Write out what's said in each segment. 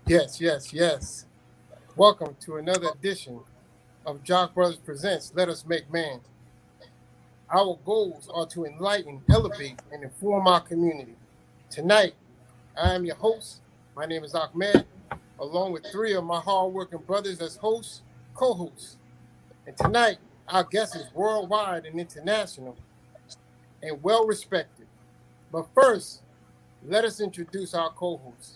Yes, yes, yes. Welcome to another edition of JAKQ Brothers Presents Let Us Make Man. Our goals are to enlighten, elevate, and inform our community. Tonight, I am your host. My name is Ahmed, along with three of my hardworking brothers as hosts, co-hosts. And tonight, our guest is worldwide and international and well-respected. But first, let us introduce our co-hosts,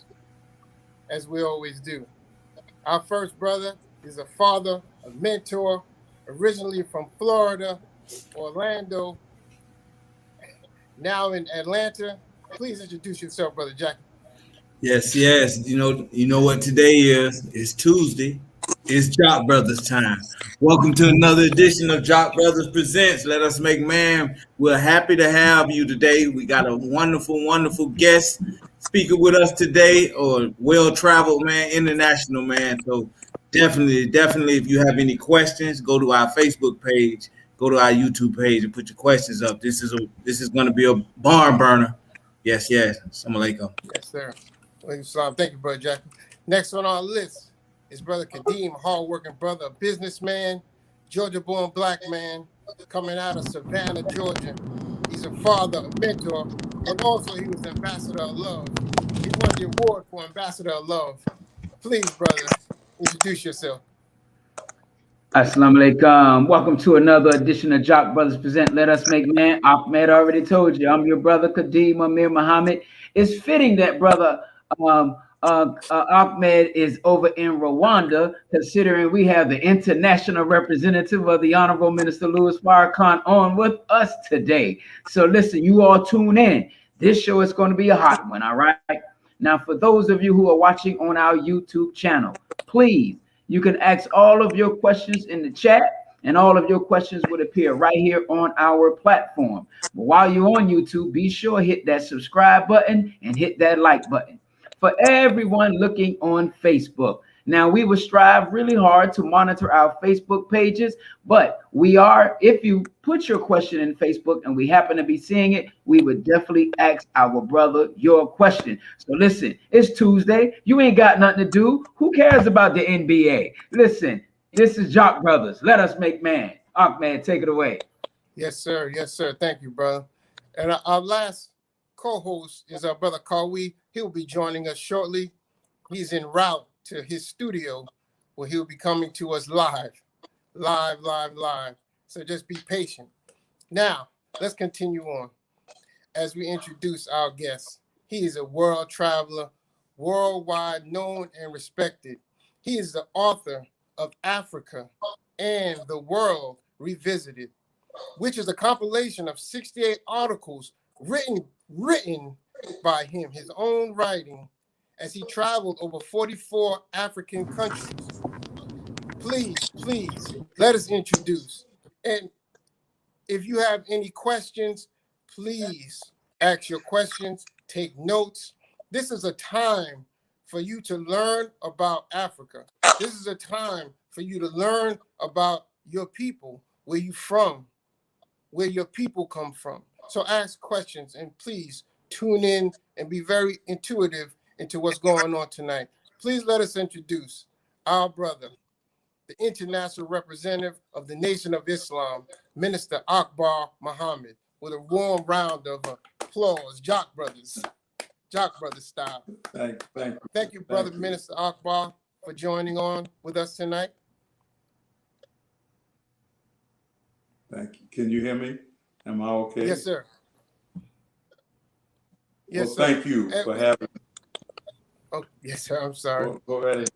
as we always do. Our first brother is a father, a mentor, originally from Florida, Orlando, now in Atlanta. Please introduce yourself, Brother Jackie. Yes, yes. You know what today is? It's Tuesday. It's JAKQ Brothers time. Welcome to another edition of JAKQ Brothers Presents Let Us Make Man. We're happy to have you today. We got a wonderful, wonderful guest speaking with us today, or well-traveled man, international man. So definitely, if you have any questions, go to our Facebook page, go to our YouTube page, and put your questions up. This is going to be a barn burner. Yes, yes. Assalamu alaikum. Yes, sir. Thank you, Brother Jackie. Next on our list is Brother Kadeem, a hardworking brother, a businessman, Georgia-born black man, coming out of Savannah, Georgia. He's a father, a mentor, and also he was Ambassador of Love. He won the award for Ambassador of Love. Please, brother, introduce yourself. Assalamu alaikum. Welcome to another edition of JAKQ Brothers Present Let Us Make Man. Ahmed already told you, I'm your brother Kadeem Amir Muhammad. It's fitting that brother Ahmed is over in Rwanda, considering we have the international representative of the Honorable Minister Louis Farrakhan on with us today. So listen, you all tune in. This show is going to be a hot one, all right? Now, for those of you who are watching on our YouTube channel, please, you can ask all of your questions in the chat, and all of your questions would appear right here on our platform. But while you're on YouTube, be sure to hit that subscribe button and hit that like button. For everyone looking on Facebook, now we will strive really hard to monitor our Facebook pages, but if you put your question in Facebook and we happen to be seeing it, we would definitely ask our brother your question. So listen, it's Tuesday. You ain't got nothing to do. Who cares about the NBA? Listen, this is JAKQ Brothers. Let us make man. Ahmed, take it away. Yes, sir. Yes, sir. Thank you, brother. And our last co-host is our brother Kawi. He'll be joining us shortly. He's en route to his studio where he'll be coming to us live. So just be patient. Now, let's continue on as we introduce our guest. He is a world traveler, worldwide known and respected. He is the author of Africa and the World Revisited, which is a compilation of 68 articles written by him, his own writing, as he traveled over 44 African countries. Please, let us introduce. And if you have any questions, please ask your questions, take notes. This is a time for you to learn about Africa. This is a time for you to learn about your people, where you're from, where your people come from. So ask questions and please tune in and be very intuitive into what's going on tonight. Please let us introduce our brother, the international representative of the Nation of Islam, Minister Akbar Muhammad, with a warm round of applause. JAKQ Brothers style. Thank you, brother Minister Akbar, for joining on with us tonight. Thank you. Can you hear me? Am I okay? Yes, sir. Yes, well, thank you for having me. Oh, yes, sir. I'm sorry. Go right ahead.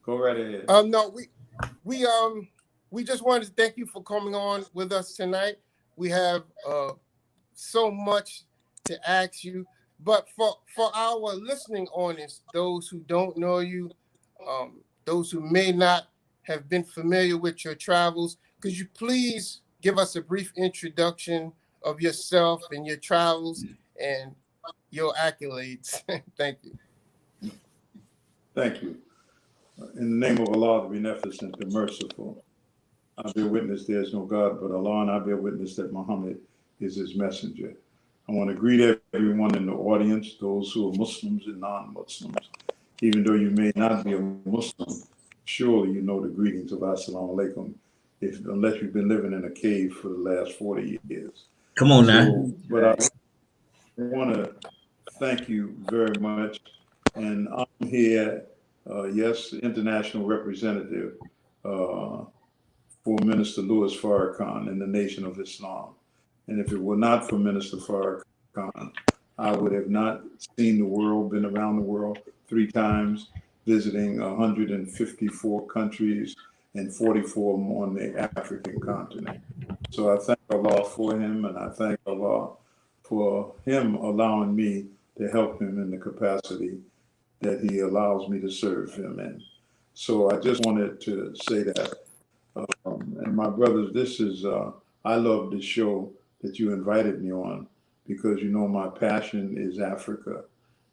Go right ahead. No, we just wanted to thank you for coming on with us tonight. We have so much to ask you, but for our listening audience, those who don't know you, those who may not have been familiar with your travels, could you please give us a brief introduction of yourself and your travels and your accolades? Thank you. Thank you. In the name of Allah, the Beneficent, the Merciful, I bear witness there is no God but Allah, and I bear witness that Muhammad is his messenger. I want to greet everyone in the audience, those who are Muslims and non-Muslims. Even though you may not be a Muslim, surely you know the greetings of Assalamu alaikum, unless you've been living in a cave for the last 40 years. Come on now. But I want to thank you very much. And I'm here, yes, international representative for Minister Louis Farrakhan in the Nation of Islam. And if it were not for Minister Farrakhan, I would have not seen the world, been around the world 3 times, visiting 154 countries and 44 more on the African continent. So I thank Allah for him, and I thank Allah for him allowing me to help him in the capacity that he allows me to serve him in. So I just wanted to say that. And my brothers, this is, I love the show that you invited me on, because you know my passion is Africa.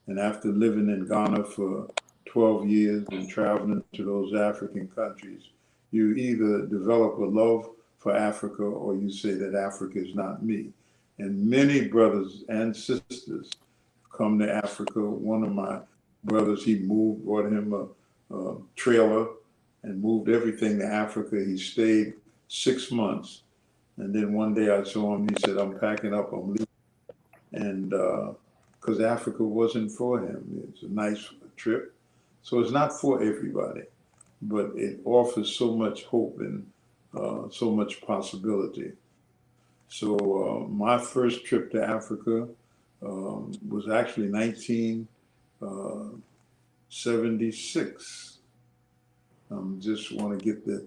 And after living in Ghana for 12 years and traveling to those African countries, you either develop a love for Africa or you say that Africa is not me. And many brothers and sisters come to Africa. One of my brothers, he moved, brought him a trailer and moved everything to Africa. He stayed 6 months. And then one day I saw him, he said, I'm packing up, I'm leaving. And because Africa wasn't for him. It's a nice trip. So it's not for everybody, but it offers so much hope and so much possibility. So my first trip to Africa was actually 1976. Just want to get the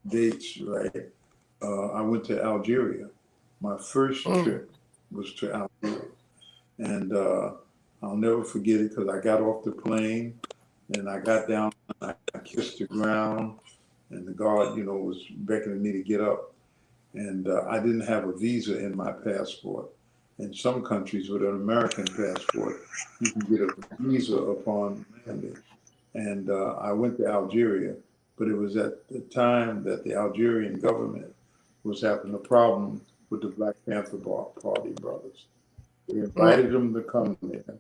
dates right. I went to Algeria. My first trip was to Algeria. And I'll never forget it, because I got off the plane and I got down and I kissed the ground, and the guard, you know, was beckoning me to get up. And I didn't have a visa in my passport. In some countries with an American passport, you can get a visa upon landing. And I went to Algeria, but it was at the time that the Algerian government was having a problem with the Black Panther Party brothers. They invited them to come there,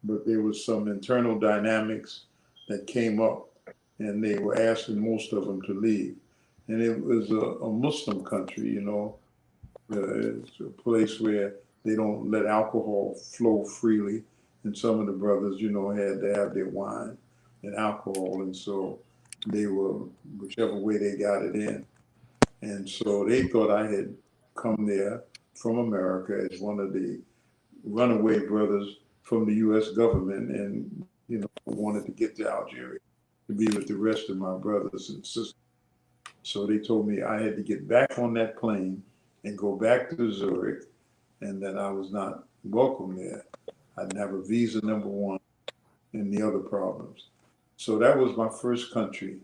but there was some internal dynamics that came up, and they were asking most of them to leave. And it was a Muslim country, you know. It's a place where they don't let alcohol flow freely. And some of the brothers, you know, had to have their wine and alcohol. And so they were, whichever way they got it in. And so they thought I had come there from America as one of the runaway brothers from the U.S. government, and, you know, wanted to get to Algeria to be with the rest of my brothers and sisters. So they told me I had to get back on that plane and go back to Zurich, and that I was not welcome there. I didn't have a visa, number one, and the other problems. So that was my first country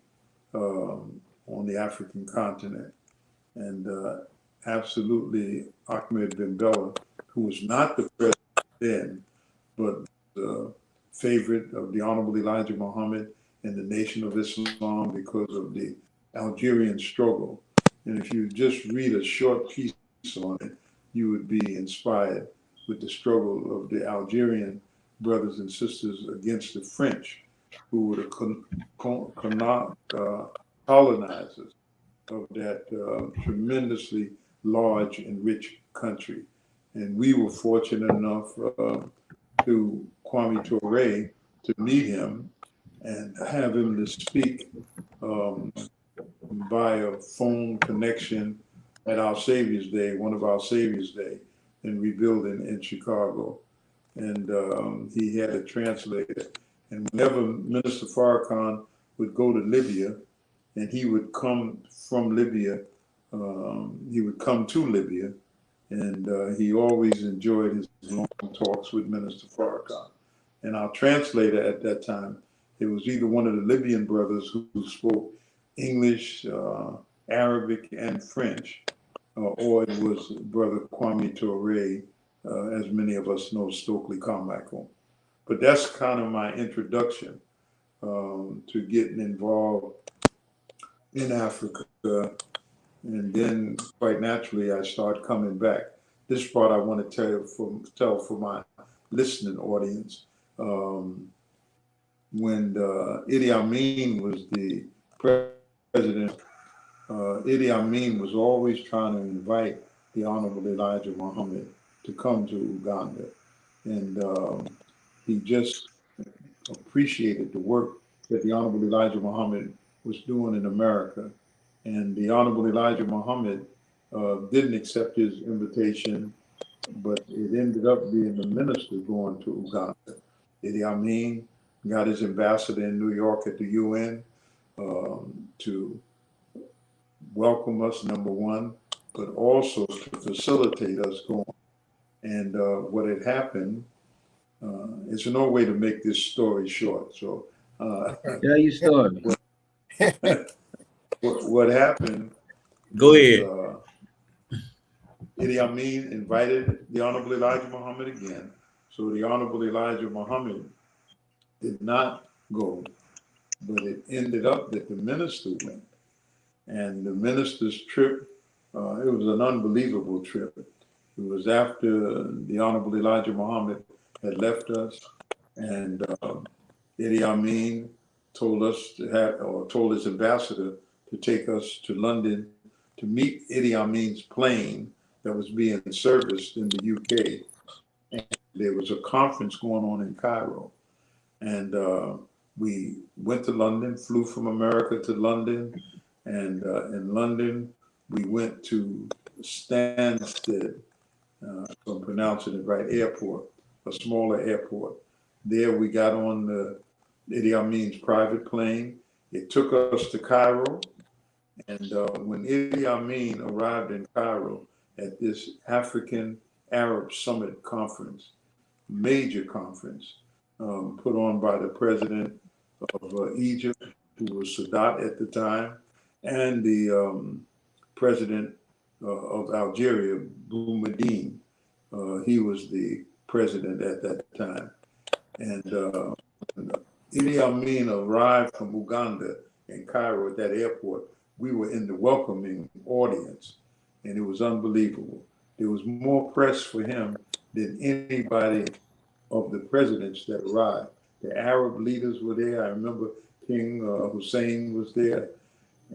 on the African continent. And absolutely, Ahmed bin Bella, who was not the president then, but the favorite of the Honorable Elijah Muhammad and the Nation of Islam because of the Algerian struggle. And if you just read a short piece on it, you would be inspired with the struggle of the Algerian brothers and sisters against the French, who were the colonizers of that tremendously large and rich country. And we were fortunate enough through Kwame Ture to meet him and have him to speak by a phone connection at Our Savior's Day, one of Our Savior's Day in Rebuilding in Chicago. And he had a translator. And whenever Minister Farrakhan would go to Libya, and he would come from Libya, he would come to Libya, and he always enjoyed his long talks with Minister Farrakhan. And our translator at that time, it was either one of the Libyan brothers who spoke English, Arabic, and French, or it was Brother Kwame Ture, as many of us know, Stokely Carmichael. But that's kind of my introduction to getting involved in Africa. And then quite naturally, I started coming back. this part I want to tell for my listening audience. When Idi Amin was the president, Idi Amin was always trying to invite the Honorable Elijah Muhammad to come to Uganda. And he just appreciated the work that the Honorable Elijah Muhammad was doing in America. And the Honorable Elijah Muhammad didn't accept his invitation, but it ended up being the minister going to Uganda. Idi Amin got his ambassador in New York at the UN to welcome us, number one, but also to facilitate us going. And what had happened, it's no way to make this story short. So tell your story. what happened? Go ahead. Idi Amin invited the Honorable Elijah Muhammad again. So the Honorable Elijah Muhammad did not go, but it ended up that the minister went. And the minister's trip, it was an unbelievable trip. It was after the Honorable Elijah Muhammad had left us, and Idi Amin told us to have, or told his ambassador to take us to London to meet Idi Amin's plane that was being serviced in the UK. And there was a conference going on in Cairo. And we went to London, flew from America to London. And in London, we went to Stansted, if I'm pronouncing it right, airport, a smaller airport. There we got on the Idi Amin's private plane. It took us to Cairo. And when Idi Amin arrived in Cairo at this African Arab Summit conference, major conference, put on by the president of Egypt, who was Sadat at the time, and the president of Algeria, Boumediene. He was the president at that time. And Idi Amin arrived from Uganda in Cairo at that airport. We were in the welcoming audience, and it was unbelievable. There was more press for him than anybody of the presidents that arrived. The Arab leaders were there. I remember King Hussein was there.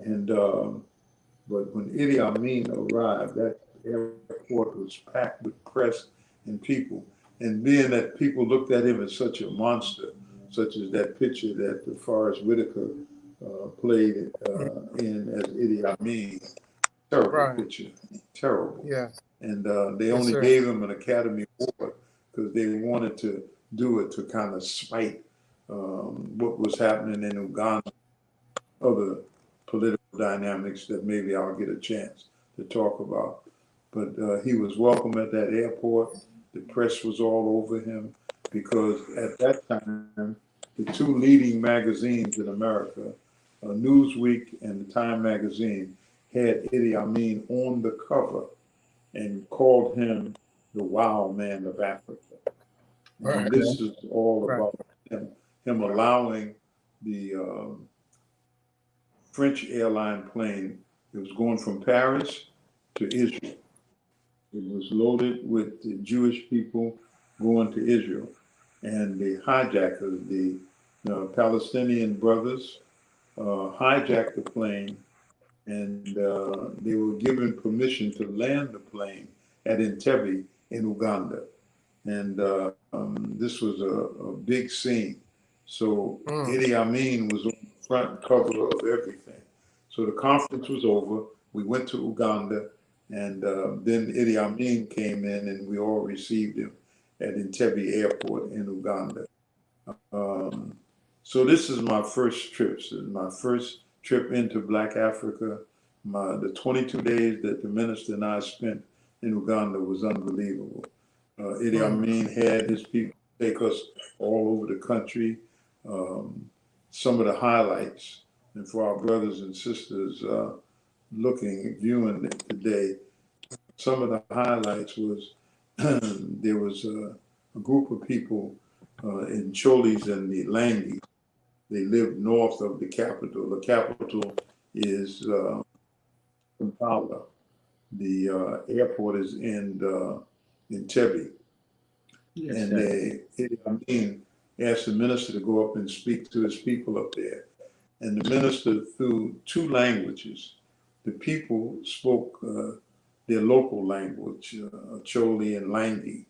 And but when Idi Amin arrived, that airport was packed with press and people. And being that people looked at him as such a monster, such as that picture that Forrest Whitaker played in as Idi Amin, terrible picture, terrible. Yeah. And they only gave him an Academy Award because they wanted to do it to kind of spite what was happening in Uganda, other political dynamics that maybe I'll get a chance to talk about. But he was welcome at that airport. The press was all over him because at that time, the two leading magazines in America, Newsweek and the Time magazine, had Idi Amin on the cover and called him the Wow Man of Africa. And this is all about him allowing the French airline plane. It was going from Paris to Israel. It was loaded with the Jewish people going to Israel. And the hijackers, the Palestinian brothers, hijacked the plane, and they were given permission to land the plane at Entebbe in Uganda. And this was a big scene. So Idi Amin was on the front cover of everything. So the conference was over. We went to Uganda, and then Idi Amin came in, and we all received him at Entebbe Airport in Uganda. So this is my first trip. This is my first trip into Black Africa. The 22 days that the minister and I spent in Uganda was unbelievable. Idi Amin had his people take us all over the country. Some of the highlights, and for our brothers and sisters viewing it today, some of the highlights was there was a group of people in Cholis and the Langis. They lived north of the capital. The capital is Kampala. the airport is in Tebby. Yes, And sir. asked the minister to go up and speak to his people up there. And the minister, through two languages, the people spoke their local language, Choli and Langi,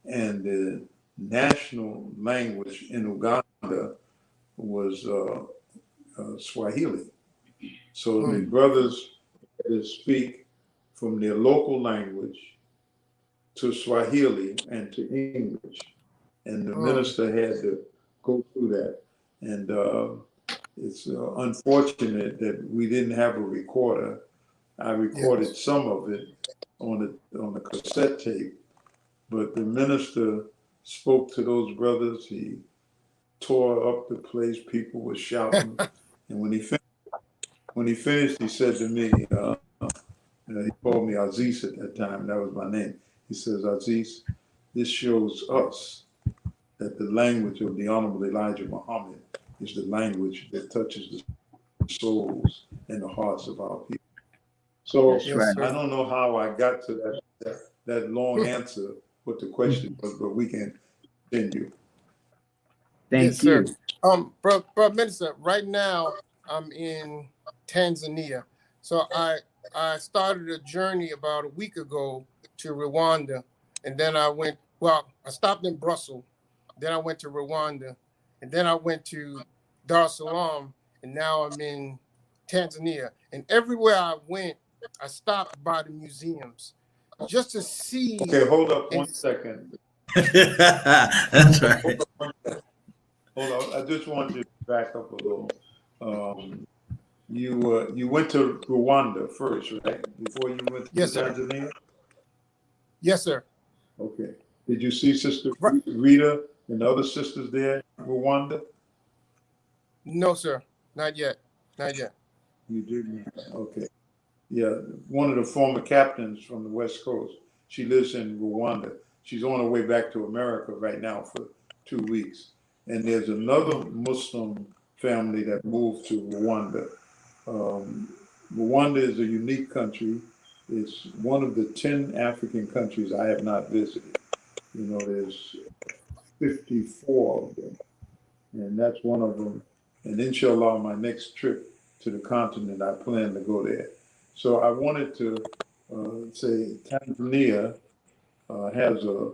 and the national language in Uganda was Swahili. So the brothers had to speak from their local language to Swahili and to English. And the minister had to go through that. And it's unfortunate that we didn't have a recorder. I recorded some of it on the cassette tape, but the minister spoke to those brothers. He tore up the place. People were shouting. And when he finished, he said to me, he called me Aziz at that time. That was my name. He says, Aziz, this shows us that the language of the Honorable Elijah Muhammad is the language that touches the souls and the hearts of our people. So I don't know how I got to that long answer, what the question was, but we can continue. Thank you. Sir. Bro, Minister, right now I'm in Tanzania. So I started a journey about a week ago to Rwanda, and then I stopped in Brussels, then I went to Rwanda, and then I went to Dar es Salaam, and now I'm in Tanzania. And everywhere I went, I stopped by the museums just to see. Okay, hold up 1 second. That's right. Hold on. I just wanted to back up a little. You went to Rwanda first, right? Before you went to Tanzania? Yes, sir. Okay. Did you see Sister Rita and the other sisters there in Rwanda? No, sir. Not yet. Not yet. You didn't? Okay. Yeah, one of the former captains from the West Coast. She lives in Rwanda. She's on her way back to America right now for 2 weeks. And there's another Muslim family that moved to Rwanda. Rwanda is a unique country. It's one of the 10 African countries I have not visited. You know, there's 54 of them, and that's one of them. And inshallah, my next trip to the continent, I plan to go there. So I wanted to say Tanzania has a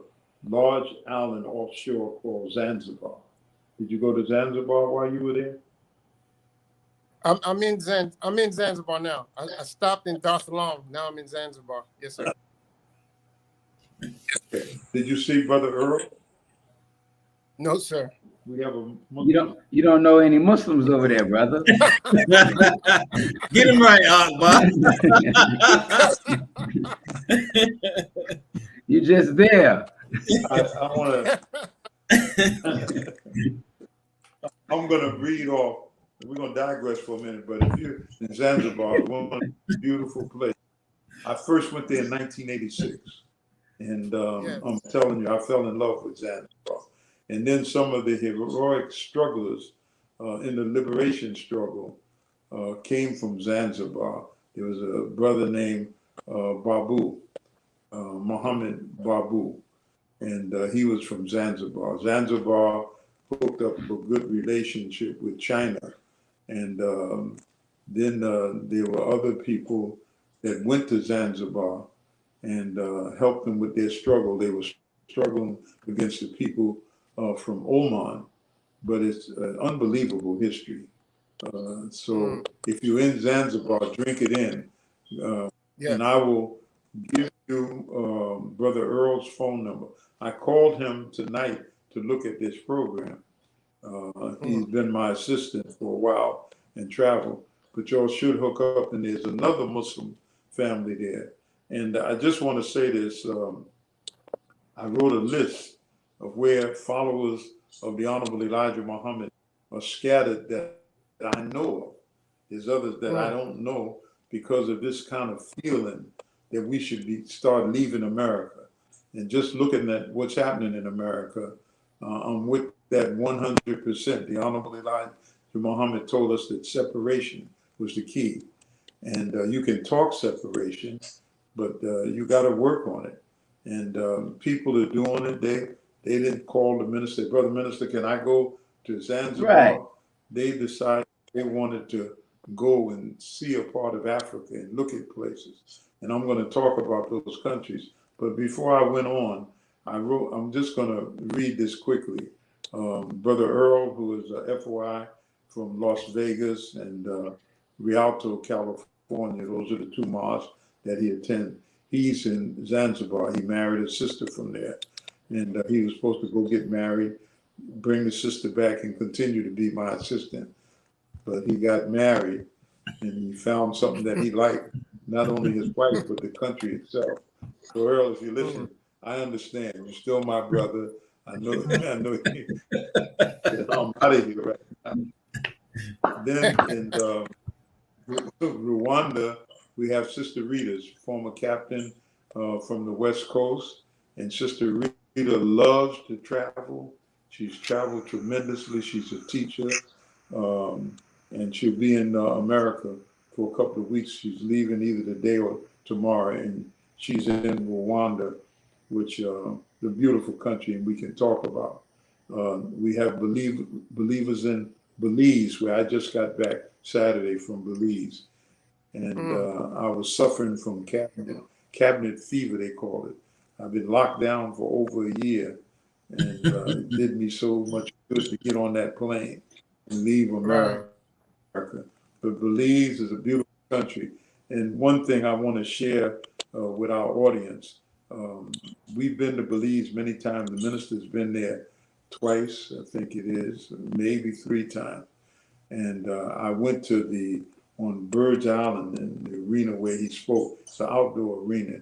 large island offshore called Zanzibar. Did you go to Zanzibar while you were there? I'm in Zanzibar now. I stopped in Dar es Salaam. Now I'm in Zanzibar. Yes, sir. Okay. Did you see Brother Earl? No, sir. We have a Muslim. You don't know any Muslims over there, brother. Get him right, Akbar. You're just there. I want to. I'm going to read off. We're going to digress for a minute, but if you're in Zanzibar, one beautiful place. I first went there in 1986, and I'm telling you, I fell in love with Zanzibar. And then some of the heroic strugglers in the liberation struggle came from Zanzibar. There was a brother named Babu, Muhammad Babu, and he was from Zanzibar. Zanzibar hooked up a good relationship with China. And then there were other people that went to Zanzibar and helped them with their struggle. They were struggling against the people from Oman, but it's an unbelievable history. So if you're in Zanzibar, drink it in. And I will give you Brother Earl's phone number. I called him tonight to look at this program. He's been my assistant for a while and travel, but y'all should hook up. And there's another Muslim family there. And I just want to say this. I wrote a list of where followers of the Honorable Elijah Muhammad are scattered that I know of. There's others that I don't know because of this kind of feeling that we should start leaving America. And just looking at what's happening in America, I'm with that 100%. The Honorable Elijah Muhammad told us that separation was the key. And you can talk separation, but you got to work on it. And people are doing it. They didn't call the minister, brother minister, can I go to Zanzibar? Right. They decided they wanted to go and see a part of Africa and look at places. And I'm going to talk about those countries. But before I went on, I'm just going to read this quickly. Brother Earl, who is a FOI from Las Vegas and Rialto, California, those are the two mosques that he attended. He's in Zanzibar. He married a sister from there. And he was supposed to go get married, bring the sister back, and continue to be my assistant. But he got married, and he found something that he liked, not only his wife, but the country itself. So Earl, if you listen, I understand. You're still my brother. I know you. I'm out of here right now. Then in Rwanda, we have Sister Rita's former captain from the West Coast. And Sister Rita loves to travel. She's traveled tremendously. She's a teacher. And she'll be in America for a couple of weeks. She's leaving either today or tomorrow. And she's in Rwanda, which the beautiful country, and we can talk about. We have believers in Belize, where I just got back Saturday from Belize. And I was suffering from cabinet fever, they call it. I've been locked down for over a year, and it did me so much good to get on that plane and leave America. But Belize is a beautiful country. And one thing I want to share with our audience, we've been to Belize many times. The minister's been there twice, I think it is, maybe 3 times. And I went to on Birds Island in the arena where he spoke. It's an outdoor arena.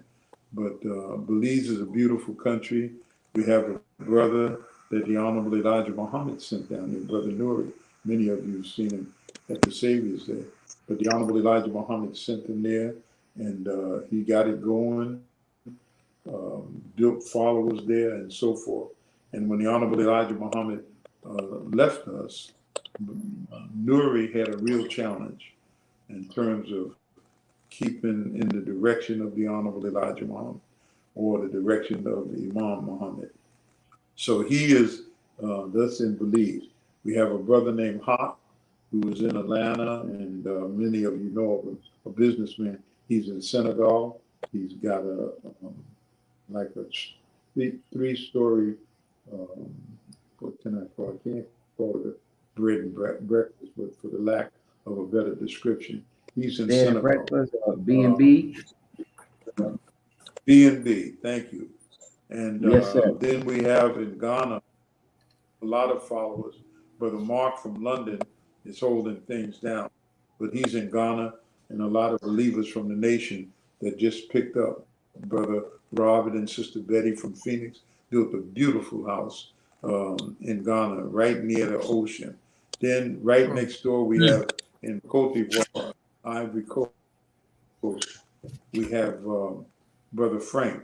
But Belize is a beautiful country. We have a brother that the Honorable Elijah Muhammad sent down there, Brother Nuri. Many of you have seen him at the Savior's Day. But the Honorable Elijah Muhammad sent him there, and he got it going, built followers there, and so forth. And when the Honorable Elijah Muhammad left us, Nuri had a real challenge in terms of keeping in the direction of the Honorable Elijah Muhammad or the direction of Imam Muhammad. So he is thus in Belize. We have a brother named Hawk who is in Atlanta, and many of you know of him, a businessman. He's in Senegal. He's got a 3-story, what can I call it? I can't call it a bread and breakfast, but for the lack of a better description. He's in Senegal. Breakfast or B&B? B&B, thank you. And yes, sir. Then we have in Ghana a lot of followers. Brother Mark from London is holding things down, but he's in Ghana, and a lot of believers from the nation that just picked up. Brother Robert and Sister Betty from Phoenix built a beautiful house in Ghana, right near the ocean. Then right next door we have in Cote d'Ivoire, Ivory Coast, we have Brother Frank.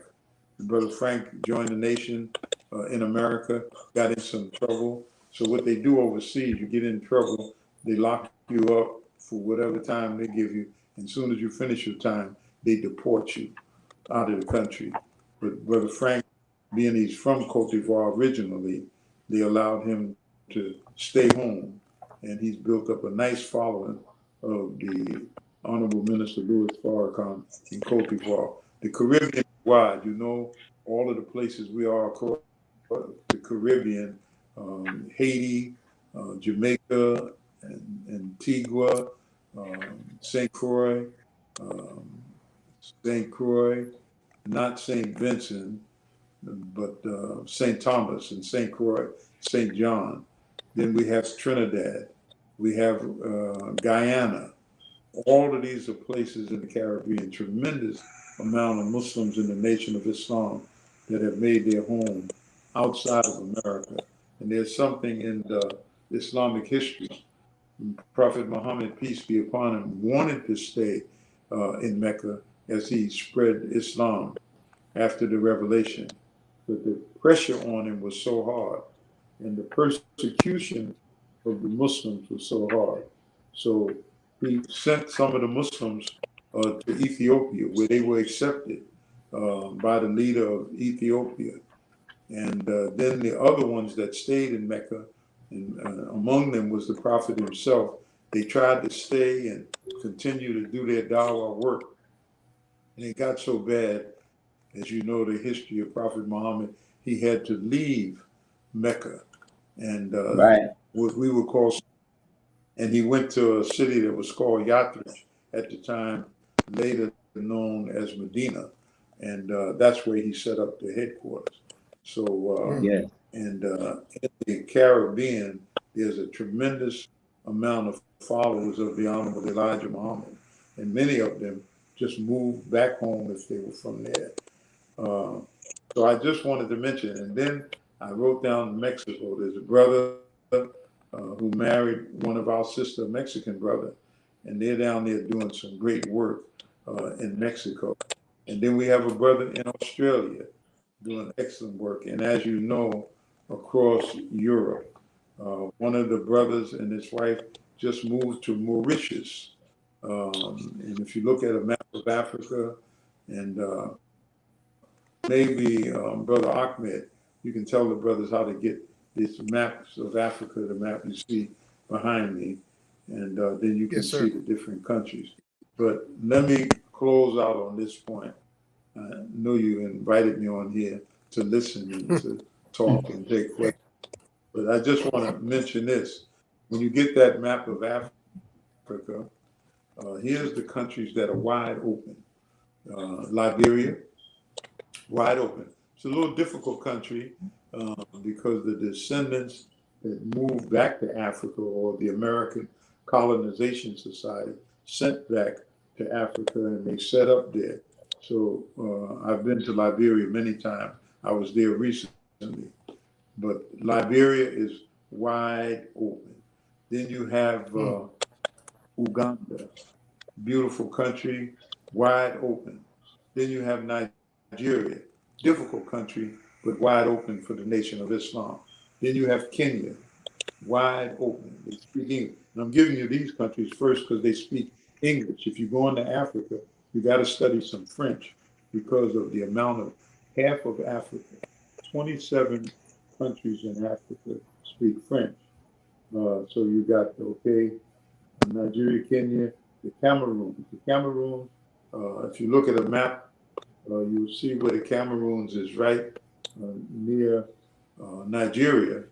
Brother Frank joined the nation in America, got in some trouble. So what they do overseas, you get in trouble, they lock you up for whatever time they give you. And as soon as you finish your time, they deport you out of the country. But Brother Frank, being he's from Cote d'Ivoire originally, they allowed him to stay home. And he's built up a nice following of the Honorable Minister Louis Farrakhan in Cote d'Ivoire. The Caribbean is wide, you know, all of the places we are across the Caribbean, Haiti, Jamaica, and Antigua, St. Croix, not St. Vincent, but St. Thomas and St. Croix, St. John. Then we have Trinidad. We have Guyana. All of these are places in the Caribbean, tremendous amount of Muslims in the Nation of Islam that have made their home outside of America. And there's something in the Islamic history. Prophet Muhammad, peace be upon him, wanted to stay in Mecca as he spread Islam after the revelation. But the pressure on him was so hard, and the persecution of the Muslims was so hard. So he sent some of the Muslims to Ethiopia, where they were accepted by the leader of Ethiopia. And then the other ones that stayed in Mecca, and among them was the prophet himself, they tried to stay and continue to do their dawah work. And it got so bad, as you know, the history of Prophet Muhammad, he had to leave Mecca. And what we would call, and he went to a city that was called Yathrib at the time, later known as Medina. And that's where he set up the headquarters. So, in the Caribbean, there's a tremendous amount of followers of the Honorable Elijah Muhammad. And many of them just moved back home if they were from there. So I just wanted to mention, and then I wrote down Mexico. There's a brother who married one of our sister Mexican brother, and they're down there doing some great work in Mexico. And then we have a brother in Australia doing excellent work. And as you know, across Europe, one of the brothers and his wife just moved to Mauritius. And if you look at a map of Africa, and maybe Brother Ahmed, you can tell the brothers how to get these maps of Africa, the map you see behind me, and then you can see the different countries. But let me close out on this point. I know you invited me on here to listen and to talk and take questions, but I just want to mention this. When you get that map of Africa, here's the countries that are wide open. Liberia, wide open. It's a little difficult country because the descendants that moved back to Africa, or the American Colonization Society, sent back to Africa and they set up there. So I've been to Liberia many times. I was there recently. But Liberia is wide open. Then you have Uganda, beautiful country, wide open. Then you have Nigeria, difficult country, but wide open for the Nation of Islam. Then you have Kenya, wide open. They speak English. And I'm giving you these countries first because they speak English. If you go into Africa, you got to study some French because of the amount of half of Africa, 27 countries in Africa speak French. So you got, Nigeria, Kenya, the Cameroon. The Cameroon, if you look at a map, you'll see where the Cameroons is right near Nigeria,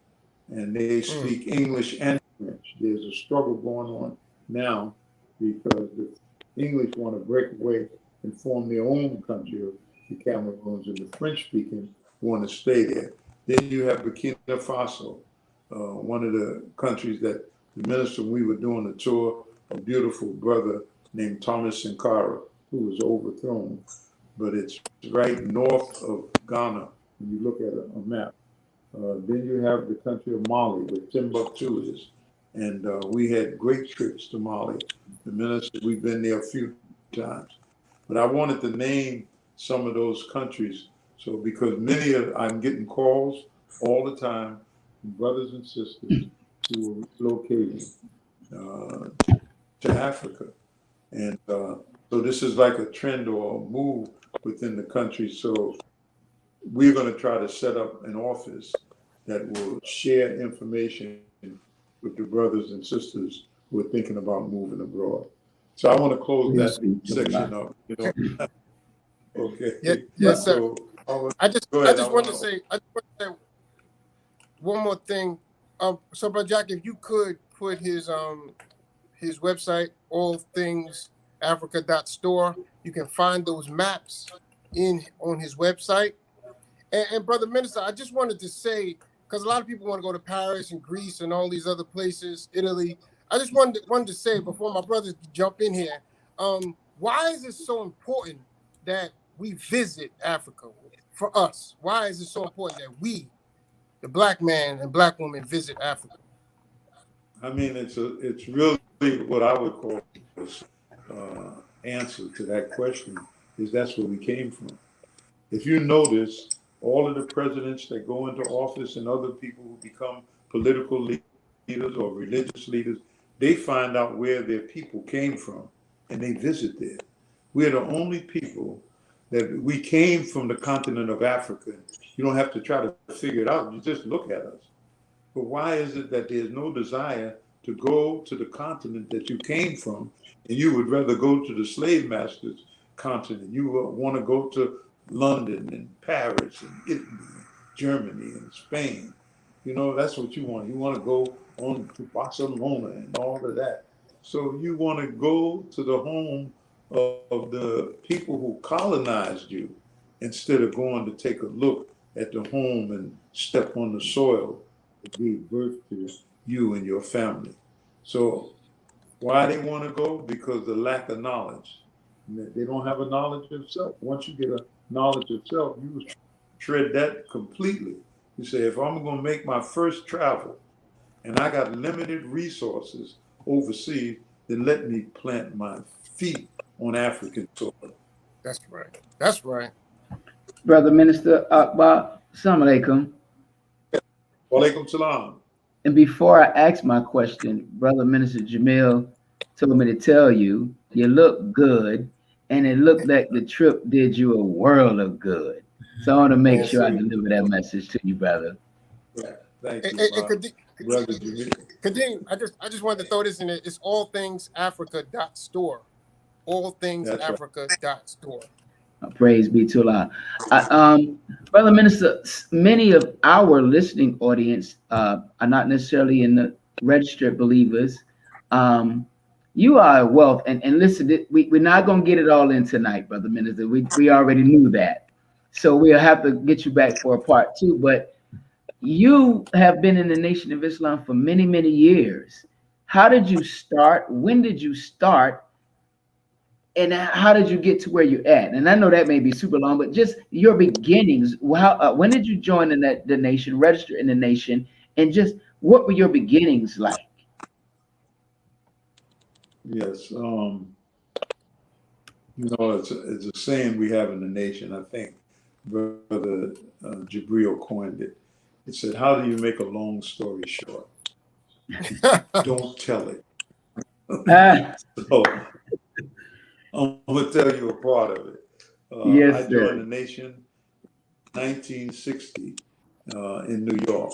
and they speak English and French. There's a struggle going on now because the English want to break away and form their own country of the Cameroons, and the French-speaking want to stay there. Then you have Burkina Faso, one of the countries that the minister, we were doing a tour, a beautiful brother named Thomas Sankara, who was overthrown. But it's right north of Ghana when you look at a map. Then you have the country of Mali, where Timbuktu is. And we had great trips to Mali. The minister, we've been there a few times. But I wanted to name some of those countries. So because I'm getting calls all the time from brothers and sisters who are relocating to Africa. And so this is like a trend or a move within the country. So we're going to try to set up an office that will share information with the brothers and sisters who are thinking about moving abroad. So I want to close that section up. Okay. Yes, sir. So, I just want to say one more thing. So, Brother Jack, if you could put his website, allthingsafrica.store, you can find those maps on his website. And Brother Minister, I just wanted to say, because a lot of people want to go to Paris and Greece and all these other places, Italy. I just wanted to say before my brothers jump in here, why is it so important that we visit Africa for us? Why is it so important that we, the black man and black woman, visit Africa? I mean, it's really what I would call answer to that question is that's where we came from. If you notice, all of the presidents that go into office and other people who become political leaders or religious leaders, they find out where their people came from and they visit there. We're the only people that we came from the continent of Africa. You don't have to try to figure it out. You just look at us. But why is it that there's no desire to go to the continent that you came from, and you would rather go to the slave masters continent? You want to go to London and Paris and Italy, and Germany and Spain. You know, that's what you want. You want to go on to Barcelona and all of that. So you want to go to the home of the people who colonized you instead of going to take a look at the home and step on the soil that gave birth to you and your family. So why they want to go? Because the lack of knowledge. They don't have a knowledge of self. Once you get a knowledge of self, you shred that completely. You say, if I'm going to make my first travel and I got limited resources overseas, then let me plant my feet on African soil. That's right. That's right. Brother Minister Akbar, Assalamu alaikum. Walaikum salam. And before I ask my question, Brother Minister Jamil told me to tell you, you look good, and it looked like the trip did you a world of good. So I want to make sure I deliver that message to you, brother. Yeah, thank you, brother Jamil. Kadeem, I just wanted to throw this in there. It's allthingsafrica.store. Allthingsafrica.store. Praise be to Allah. Brother Minister, many of our listening audience are not necessarily in the registered believers. You are a wealth, and listen, we're not going to get it all in tonight, Brother Minister. We already knew that. So we'll have to get you back for a part two. But you have been in the Nation of Islam for many, many years. How did you start? When did you start? And how did you get to where you're at? And I know that may be super long, but just your beginnings. When did you join the nation, register in the nation, and just what were your beginnings like? Yes, you know, it's a saying we have in the nation. I think Brother Jabril coined it. It said, "How do you make a long story short? Don't tell it." So I'm gonna tell you a part of it. Yes, I joined the nation in 1960 in New York.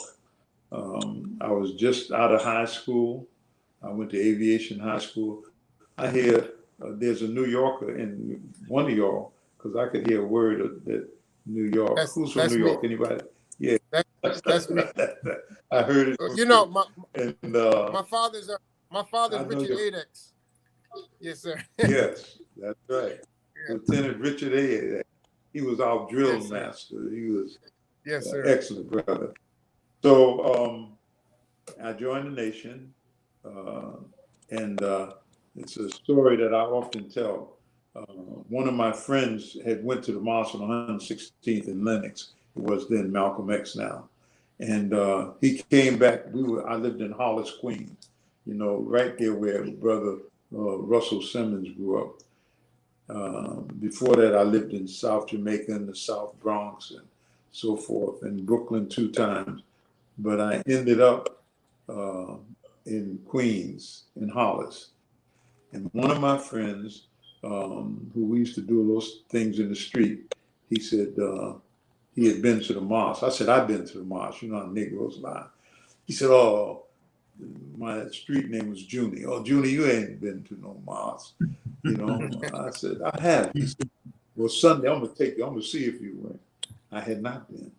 I was just out of high school. I went to aviation high school. I hear there's a New Yorker in one of y'all, because I could hear a word of that New York. Who's from New York? Anybody? Yeah, that's me. I heard it. You know, my father's Richard Adex. Yes, sir. Yes, that's right. Yeah. Lieutenant Richard Adex. He was our drill master. He was excellent, brother. So I joined the nation, and it's a story that I often tell. One of my friends had went to the mosque on 116th in Lenox. It was then Malcolm X now. And he came back. I lived in Hollis, Queens, you know, right there where Brother Russell Simmons grew up. Before that, I lived in South Jamaica and the South Bronx and so forth, and Brooklyn 2 times. But I ended up in Queens, in Hollis. And one of my friends, who we used to do those things in the street, he said he had been to the mosque. I said, I've been to the mosque. You know how Negroes lie. He said, oh, my street name was Junie. Oh, Junie, you ain't been to no mosque. You know, I said, I have. He said, well, Sunday, I'm going to take you. I'm going to see if you went. I had not been.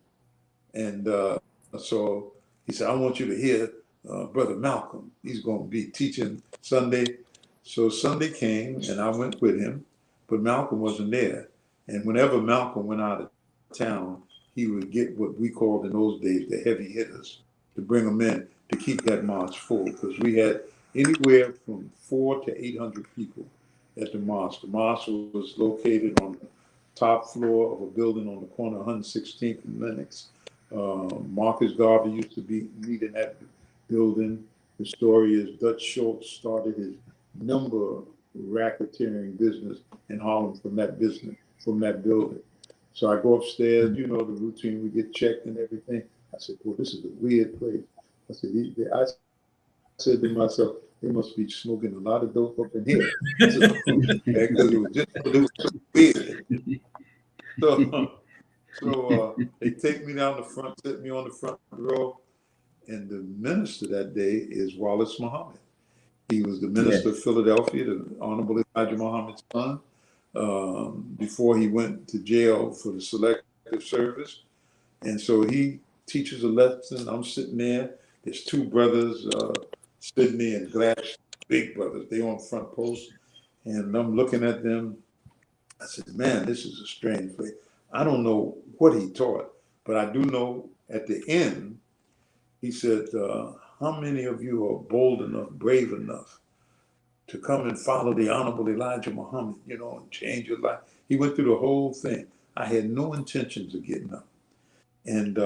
And so he said, I want you to hear Brother Malcolm. He's going to be teaching Sunday. So Sunday came, and I went with him, but Malcolm wasn't there. And whenever Malcolm went out of town, he would get what we called in those days the heavy hitters to bring them in to keep that mosque full, because we had anywhere from 400 to 800 people at the mosque. The mosque was located on the top floor of a building on the corner of 116th and Lenox. Marcus Garvey used to meet in that building. The story is Dutch Schultz started his number racketeering business in Harlem from that building. So I go upstairs, you know, the routine, we get checked and everything. I said, well, this is a weird place. I said to myself, they must be smoking a lot of dope up in here. So, because it was so weird. So they take me down the front, sit me on the front row, and the minister that day is Wallace Muhammad. He was the minister of Philadelphia, the Honorable Elijah Muhammad's son, before he went to jail for the selective service. And so he teaches a lesson. I'm sitting there. There's two brothers, Sydney and Glass, big brothers. They on front post. And I'm looking at them. I said, man, this is a strange place. I don't know what he taught, but I do know at the end, he said, how many of you are bold enough, brave enough to come and follow the Honorable Elijah Muhammad, and change your life? He went through the whole thing. I had no intentions of getting up. And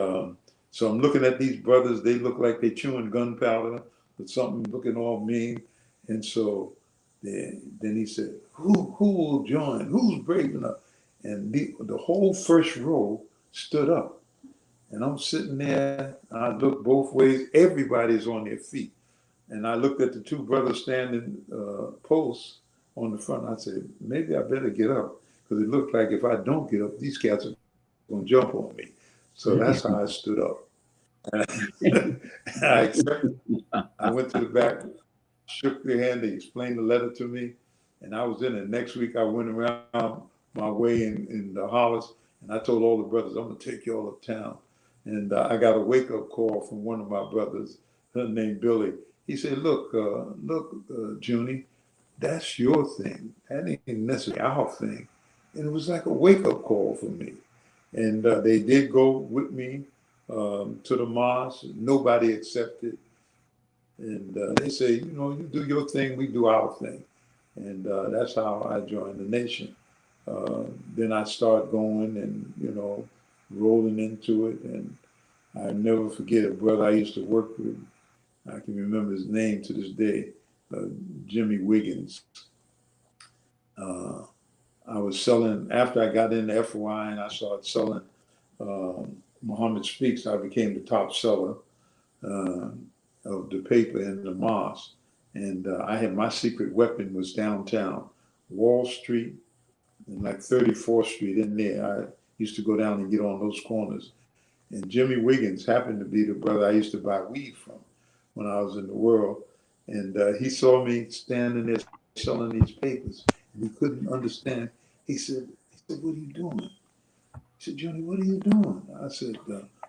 so I'm looking at these brothers. They look like they chewing gunpowder with something looking all mean. And so then he said, who will join? Who's brave enough? And the whole first row stood up. And I'm sitting there. I look both ways. Everybody's on their feet. And I looked at the two brothers standing posts on the front. I said, maybe I better get up, because it looked like if I don't get up, these cats are going to jump on me. So that's how I stood up. And I accepted. I went to the back, shook their hand. They explained the letter to me, and I was in it. Next week, I went around my way in the Hollis, and I told all the brothers, I'm going to take you all uptown. And I got a wake-up call from one of my brothers, named Billy. He said, look, Junie, that's your thing. That ain't necessarily our thing. And it was like a wake-up call for me. And they did go with me to the mosque. Nobody accepted. And they say, you do your thing, we do our thing. And that's how I joined the nation. Then I start going and, rolling into it. And I never forget a brother I used to work with. I can remember his name to this day, Jimmy Wiggins. I was selling, after I got into FY and I started selling Muhammad Speaks, I became the top seller of the paper in the mosque. And I had, my secret weapon was downtown, Wall Street and like 34th Street in there. I used to go down and get on those corners. And Jimmy Wiggins happened to be the brother I used to buy weed from when I was in the world. And he saw me standing there selling these papers, and he couldn't understand. He said, what are you doing? He said, Johnny, what are you doing? I said,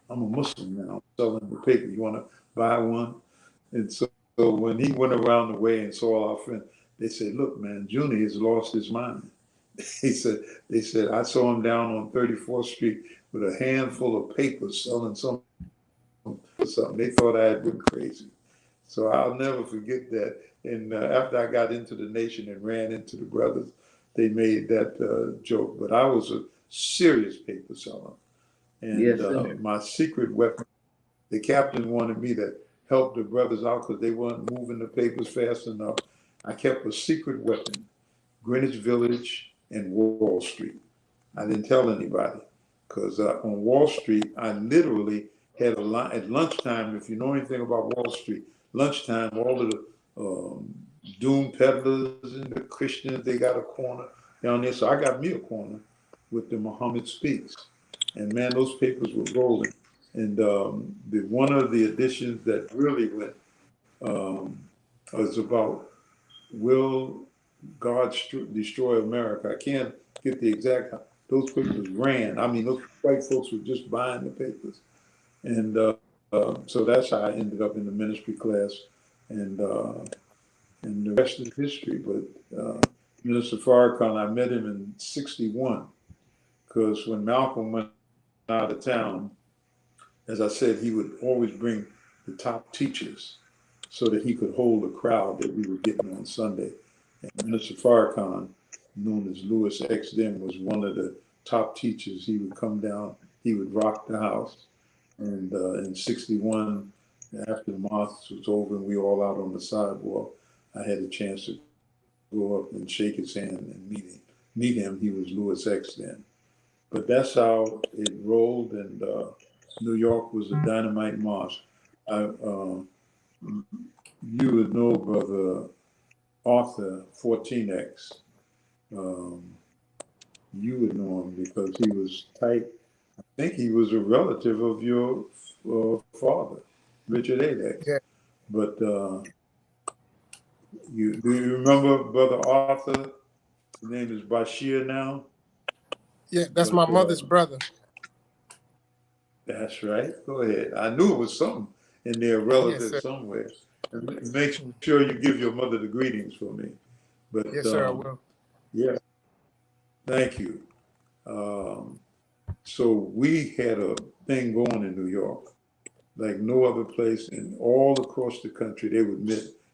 I'm a Muslim now. I'm selling the paper. You want to buy one? And so when he went around the way and saw our friend, they said, look, man, Junie has lost his mind. They said, I saw him down on 34th Street with a handful of papers selling something. They thought I had been crazy. So I'll never forget that. And after I got into the nation and ran into the brothers, they made that joke. But I was a serious paper seller. And my secret weapon, the captain wanted me to help the brothers out because they weren't moving the papers fast enough. I kept a secret weapon, Greenwich Village and Wall Street. I didn't tell anybody because on Wall Street, I literally had a line at lunchtime. If you know anything about Wall Street, lunchtime, all of the doom peddlers and the Christians, they got a corner down there. So I got me a corner with the Muhammad Speaks. And man, those papers were rolling. And one of the editions that really went was about, will God destroy America? I can't get the exact, those papers ran. I mean, those white folks were just buying the papers. And so that's how I ended up in the ministry class. And the rest is history. But Minister Farrakhan, I met him in '61, because when Malcolm went out of town, as I said, he would always bring the top teachers so that he could hold the crowd that we were getting on Sunday. And Minister Farrakhan, known as Louis X then, was one of the top teachers. He would come down, he would rock the house. And in '61, after the mosque was over and we were all out on the sidewalk, I had a chance to go up and shake his hand and meet him. He was Louis X then. But that's how it rolled, and New York was a dynamite mosque. you would know Brother Arthur 14X. You would know him because he was tight. I think he was a relative of your father, Richard 8X. Yeah. But do you remember Brother Arthur? His name is Bashir now. Yeah, that's my mother's brother. That's right. Go ahead. I knew it was something in there, relative somewhere. And make sure you give your mother the greetings for me. But yes, sir, I will. Yeah. Thank you. So we had a thing going in New York, like no other place, and all across the country they would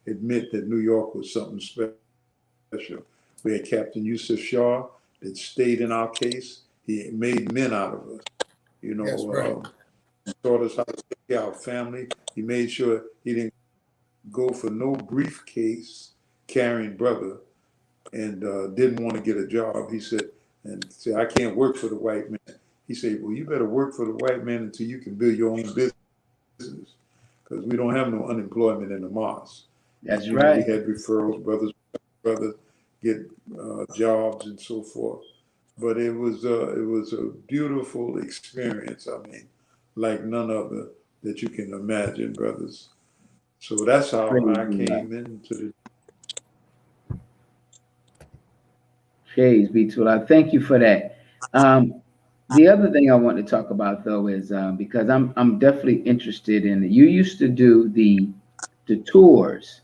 admit that New York was something special. We had Captain Yusuf Shah that stayed in our case. He made men out of us. You know, Yes, right. he taught us how to take care of our family. He made sure he didn't go for no briefcase carrying brother and didn't want to get a job. He said, I can't work for the white man. He said, well, you better work for the white man until you can build your own business, because we don't have no unemployment in the mosque. That's and, right. We had referrals, brothers get jobs and so forth. But it was a beautiful experience. I mean, like none other that you can imagine, brothers. So that's how I came into the. Praise be to Allah. Thank you for that. The other thing I want to talk about though is because I'm definitely interested in it. You used to do the tours,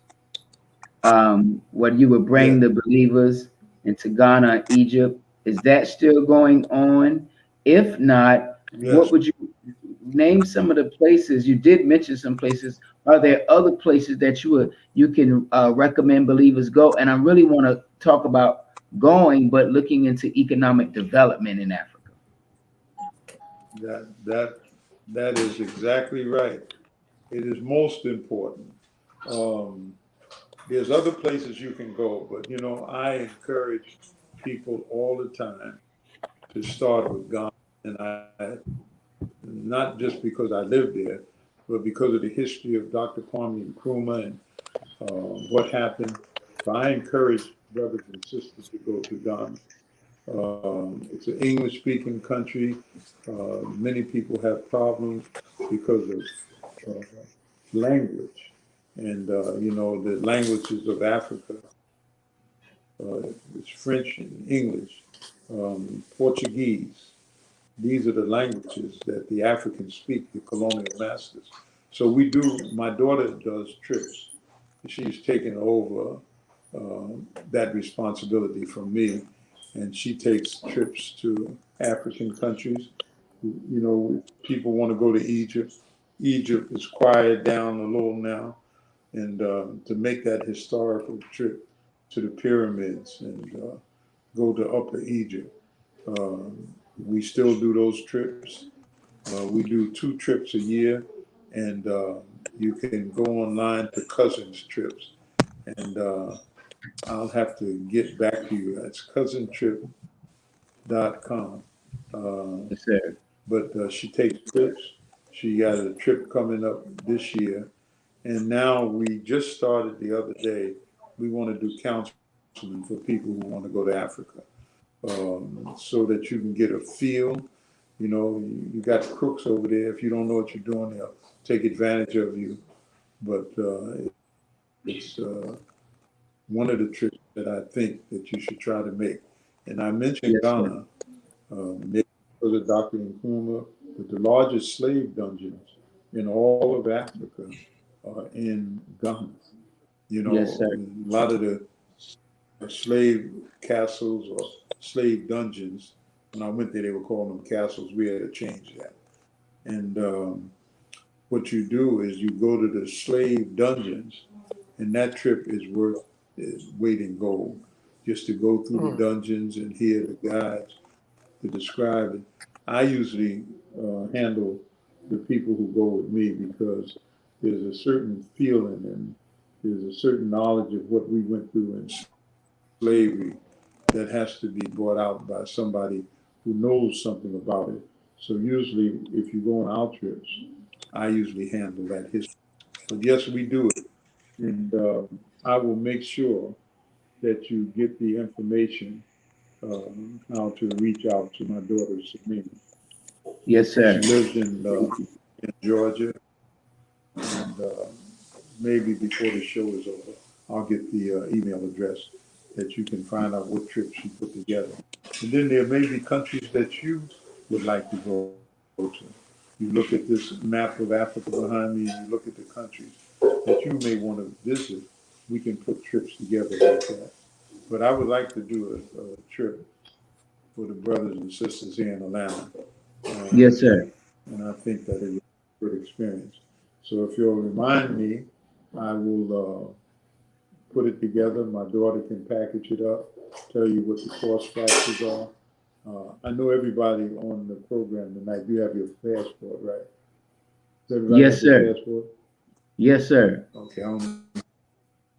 where you would bring the believers into Ghana, Egypt. Is that still going on? If not, what would you name some of the places? You did mention some places. Are there other places that you can recommend believers go? And I really want to talk about going, but looking into economic development in Africa. That is exactly right. It is most important. There's other places you can go, but I encourage people all the time to start with Ghana, and I not just because I live there, but because of the history of Dr. Kwame Nkrumah and what happened. So I encourage brothers and sisters to go to Ghana. It's an English-speaking country. Many people have problems because of language, and the languages of Africa. It's French and English, Portuguese. These are the languages that the Africans speak, the colonial masters. So my daughter does trips. She's taken over that responsibility from me, and she takes trips to African countries. People want to go to Egypt. Egypt is quiet down a little now, and to make that historical trip to the pyramids and go to Upper Egypt. We still do those trips. We do 2 trips a year, and you can go online to Cousins Trips, and I'll have to get back to you. That's cousintrip.com. Yes, sir. But she takes trips. She got a trip coming up this year, and now we just started the other day. We want to do counseling for people who want to go to Africa, so that you can get a feel. You got crooks over there. If you don't know what you're doing, they'll take advantage of you. But it's one of the trips that I think that you should try to make. And I mentioned Ghana, maybe because of Dr. Nkrumah, but the largest slave dungeons in all of Africa are in Ghana. Yes, sir. A lot of the slave castles or slave dungeons, when I went there, they were calling them castles. We had to change that. And what you do is you go to the slave dungeons, and that trip is worth weight in gold, just to go through the dungeons and hear the guides to describe it. I usually handle the people who go with me because there's a certain feeling and there's a certain knowledge of what we went through in slavery that has to be brought out by somebody who knows something about it. So usually, if you go on our trips, I usually handle that history. But yes, we do it. And I will make sure that you get the information how to reach out to my daughter, Samina. Yes, She sir. lives in Georgia, and maybe before the show is over, I'll get the email address that you can find out what trips she put together. And then there may be countries that you would like to go to. You look at this map of Africa behind me, and you look at the countries that you may want to visit. We can put trips together like that. But I would like to do a trip for the brothers and sisters here in Atlanta. Yes, sir. And I think that it was a good experience. So if you'll remind me, I will put it together. My daughter can package it up, tell you what the cost factors are. I know everybody on the program tonight, you have your passport, right? Does everybody Yes, have their sir. passport? Yes, sir. Okay,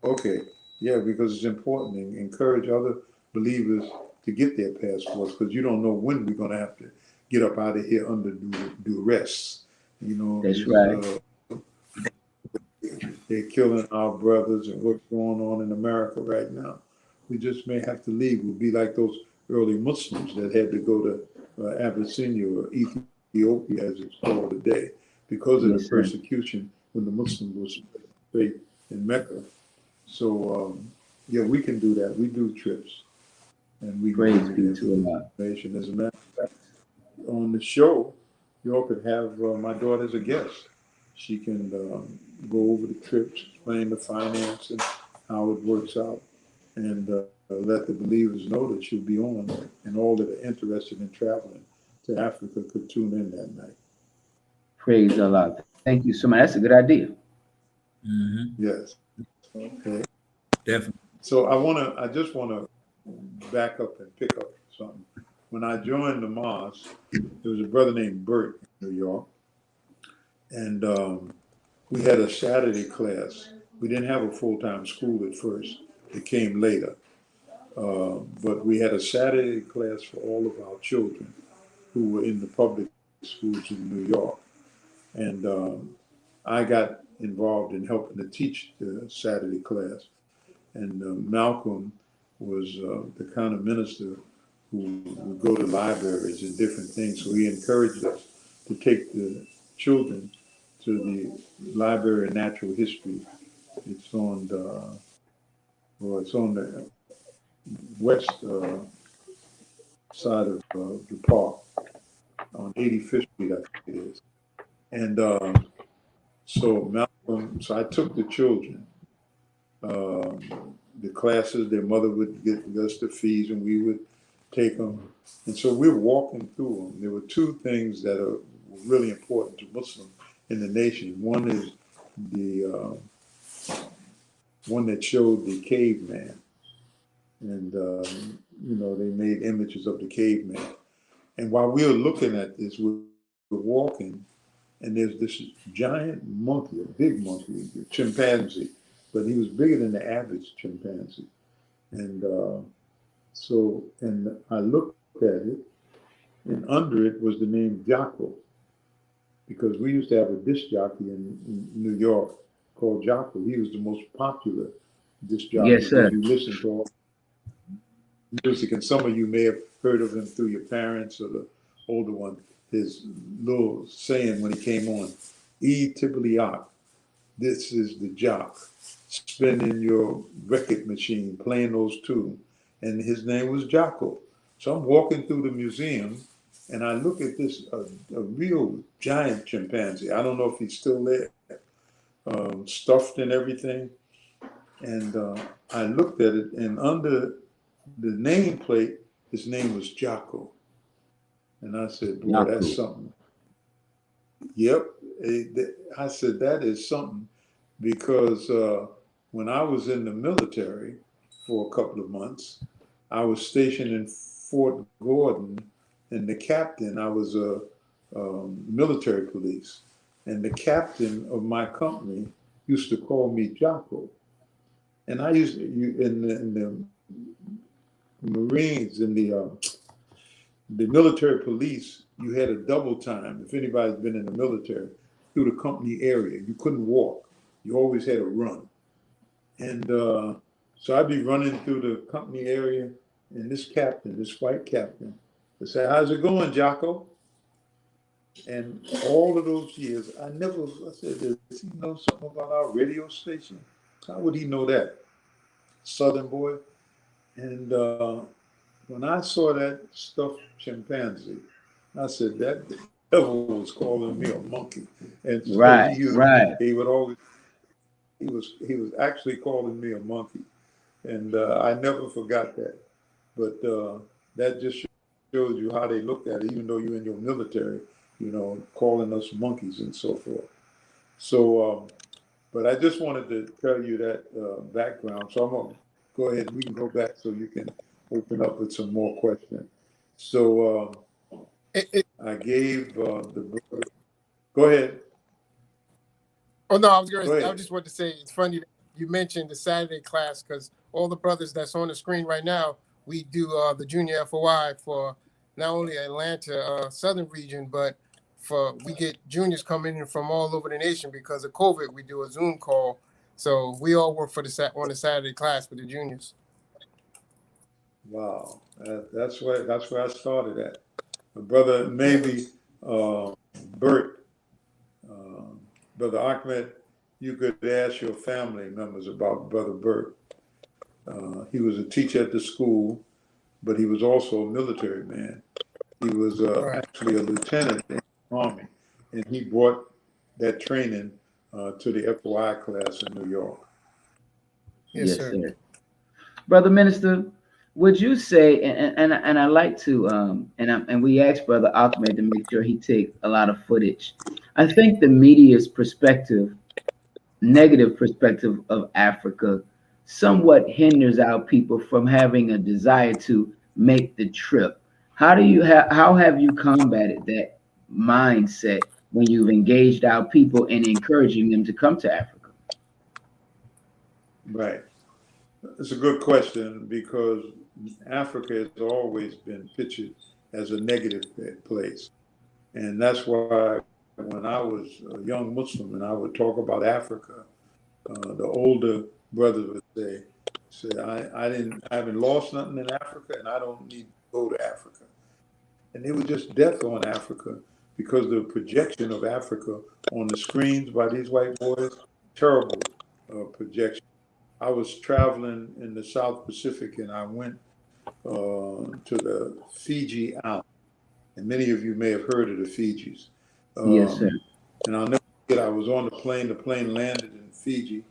okay, yeah, because it's important and encourage other believers to get their passports because you don't know when we're going to have to get up out of here under duress. You know, That's right. they're killing our brothers and what's going on in America right now. We just may have to leave. We'll be like those early Muslims that had to go to Abyssinia or Ethiopia, as it's called today, because of the Yes, sir. persecution when the Muslims was faith in Mecca. So, yeah, we can do that. We do trips, and we can Praise give be you to Allah. information. As a matter of fact, on the show, you all could have my daughter as a guest. She can go over the trips, explain the finance and how it works out, and let the believers know that she'll be on, and all that are interested in traveling to Africa could tune in that night. Praise Allah. Thank you so much. That's a good idea. Yes. Okay. Definitely. So I just wanna back up and pick up something. When I joined the mosque, there was a brother named Bert in New York, and we had a Saturday class. We didn't have a full-time school at first. It came later. But we had a Saturday class for all of our children who were in the public schools in New York. And I got involved in helping to teach the Saturday class. And Malcolm was the kind of minister who would go to libraries and different things. So he encouraged us to take the children to the Library of Natural History. It's on the west side of the park on 85th Street, I think it is. And so Malcolm, so I took the children, the classes, their mother would get us the fees and we would take them. And so we're walking through them. There were two things that are really important to Muslims in the nation. One is the one that showed the caveman. And, they made images of the caveman. And while we were looking at this, we were walking, and there's this giant monkey, a big monkey, a chimpanzee, but he was bigger than the average chimpanzee. And and I looked at it, and under it was the name JAKQ, because we used to have a disc jockey in New York called JAKQ. He was the most popular disc jockey Yes, sir. because you listen to all music, and some of you may have heard of him through your parents or the older one. His little saying when he came on, Tibbly-ock, this is the jock, spinning your record machine, playing those tunes. And his name was Jocko. So I'm walking through the museum, and I look at this, a real giant chimpanzee. I don't know if he's still there, stuffed and everything. And I looked at it, and under the nameplate, his name was Jocko. And I said, boy, that's something. Yep. I said, that is something, because when I was in the military for a couple of months, I was stationed in Fort Gordon, and the captain, I was a military police, and the captain of my company used to call me Jocko. And I used to, in the Marines, in the military police, you had a double time. If anybody's been in the military, through the company area, you couldn't walk. You always had to run. And so I'd be running through the company area, and this captain, this white captain, would say, "How's it going, JAKQ?" And all of those years, I said, "Does he know something about our radio station? How would he know that?" Southern boy. And when I saw that stuffed chimpanzee, I said, that devil was calling me a monkey. And so Right, he would always, he was actually calling me a monkey. And I never forgot that. But that just shows you how they looked at it, even though you're in your military, calling us monkeys and so forth. So, but I just wanted to tell you that background. So I'm going to go ahead. We can go back so you can open up with some more questions. So I gave the brother. Go ahead. Oh no, I just wanted to say it's funny that you mentioned the Saturday class, because all the brothers that's on the screen right now, we do the junior FOI for not only Atlanta southern region, but we get juniors coming in from all over the nation. Because of COVID, we do a Zoom call, so we all work for on the Saturday class with the juniors. Wow, that's where I started at. Brother, maybe Bert, Brother Ahmed, you could ask your family members about Brother Bert. He was a teacher at the school, but he was also a military man. He was actually a lieutenant in the Army, and he brought that training to the FOI class in New York. Yes, sir. Brother Minister, would you say, and I like to, and we asked Brother Ahmed to make sure he takes a lot of footage. I think the media's perspective, negative perspective of Africa, somewhat hinders our people from having a desire to make the trip. How have you combated that mindset when you've engaged our people in encouraging them to come to Africa? Right. It's a good question, because Africa has always been pictured as a negative place. And that's why when I was a young Muslim and I would talk about Africa, the older brothers would say, I haven't lost nothing in Africa, and I don't need to go to Africa. And they were just death on Africa, because the projection of Africa on the screens by these white boys, terrible projection. I was traveling in the South Pacific, and I went to the Fiji Island. And many of you may have heard of the Fijis. Yes, sir. And I'll never forget, I was on the plane landed in Fiji,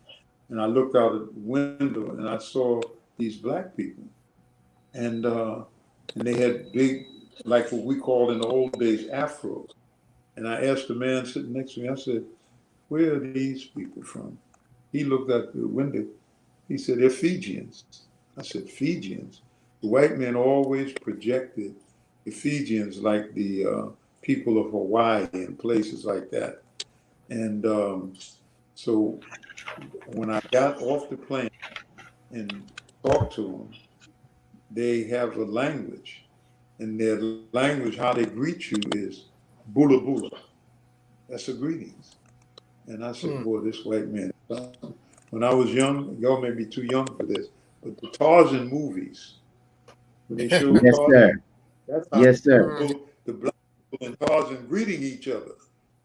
and I looked out the window and I saw these black people. And they had big, like what we called in the old days, afros. And I asked the man sitting next to me, I said, "Where are these people from?" He looked out the window. He said, "They're Fijians." I said, "Fijians?" The white men always projected the Fijians like the people of Hawaii and places like that. And so when I got off the plane and talked to them, they have a language. And their language, how they greet you is bula bula. That's a greetings. And I said, boy, this white man. When I was young, y'all may be too young for this, but the Tarzan movies, when they showed Yes, Tarzan, sir. that's how Yes, sir. the black people and Tarzan greeting each other.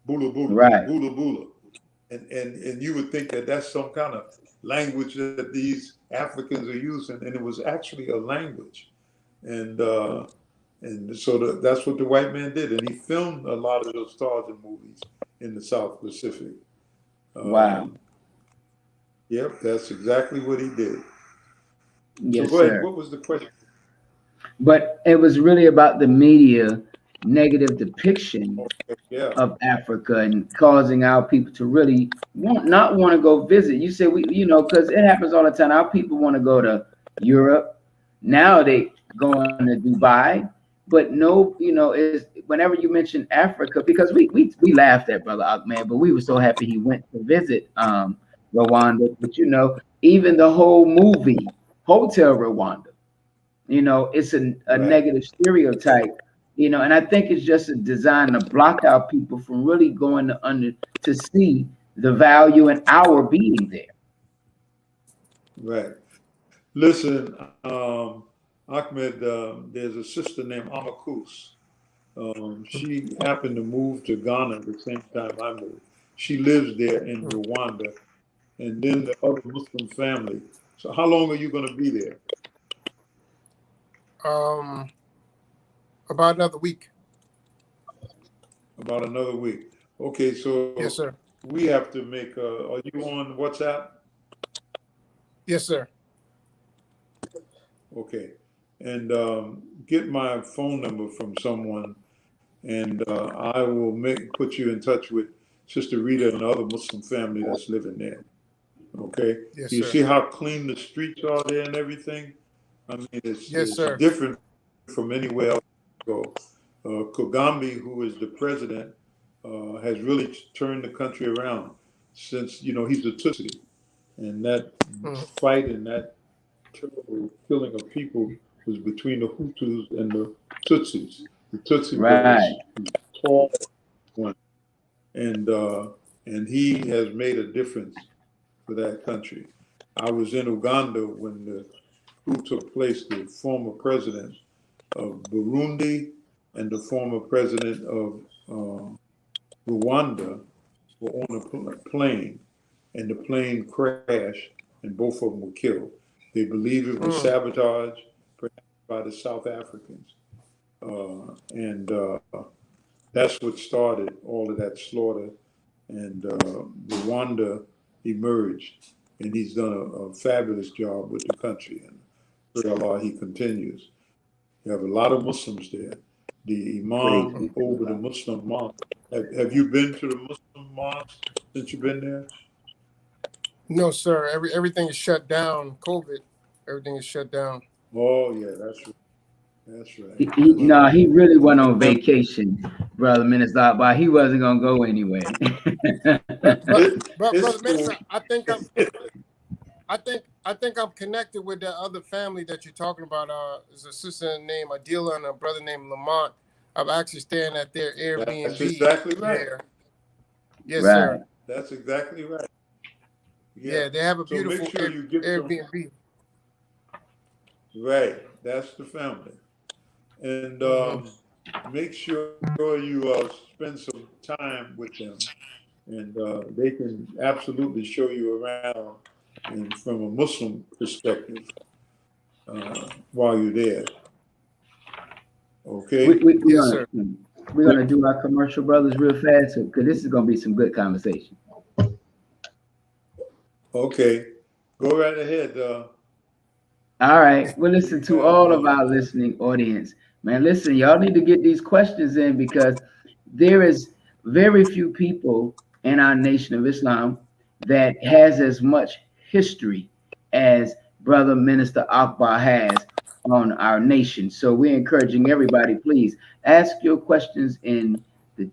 Bula bula, Right. bula bula. And you would think that that's some kind of language that these Africans are using, and it was actually a language. And so that's what the white man did, and he filmed a lot of those Tarzan movies in the South Pacific. Wow. Yep, that's exactly what he did. Yes, so go ahead. sir. What was the question? But it was really about the media negative depiction of Africa and causing our people to really not want to go visit. You say because it happens all the time. Our people want to go to Europe. Now they going to Dubai, but no, is whenever you mention Africa, because we laughed at Brother Ahmed, but we were so happy he went to visit Rwanda. But even the whole movie Hotel Rwanda, it's a Right. negative stereotype. And I think it's just a design to block out people from really going to see the value in our being there. Right. Listen, Ahmed, there's a sister named Amakus. She happened to move to Ghana at the same time I moved. She lives there in Rwanda, and then the other Muslim family. So how long are you going to be there? About another week. About another week. Okay, so Yes, sir. we have to make are you on WhatsApp? Yes, sir. Okay. And get my phone number from someone, and I will put you in touch with Sister Rita and the other Muslim family that's living there. Okay. Yes, You sir. see how clean the streets are there and everything? I mean, it's different from anywhere else you go. Kagame, who is the president, has really turned the country around since, he's a Tutsi. And that fight and that terrible killing of people was between the Hutus and the Tutsis. The Tutsi was tall one, and he has made a difference for that country. I was in Uganda when the coup took place. The former president of Burundi and the former president of Rwanda were on a plane, and the plane crashed, and both of them were killed. They believe it was sabotage, perhaps by the South Africans. And that's what started all of that slaughter. And Rwanda emerged, and he's done a fabulous job with the country. And pray Allah, he continues. You have a lot of Muslims there. The Imam over the Muslim mosque. Have you been to the Muslim mosque since you've been there? No, sir. Everything is shut down. COVID. Everything is shut down. Oh yeah, that's right. That's right. No, he really went on vacation, Brother Minister, but he wasn't gonna go anyway. Brother Minister, I think I'm connected with that other family that you're talking about. There's a sister named Adila and a brother named Lamont. I'm actually staying at their Airbnb. That's exactly right. There. Yes, Right. sir. That's exactly right. Yeah, they have a beautiful make sure you get Airbnb. Right, that's the family. And make sure you spend some time with them, and they can absolutely show you around, and from a Muslim perspective, while you're there. Okay. Yes, sir. We're gonna do our commercial, brothers, real fast, because this is gonna be some good conversation. Okay, go right ahead. All right. Well, listen to all of our listening audience. Man, listen, y'all need to get these questions in, because there is very few people in our nation of Islam that has as much history as Brother Minister Akbar has on our nation. So we're encouraging everybody, please ask your questions in the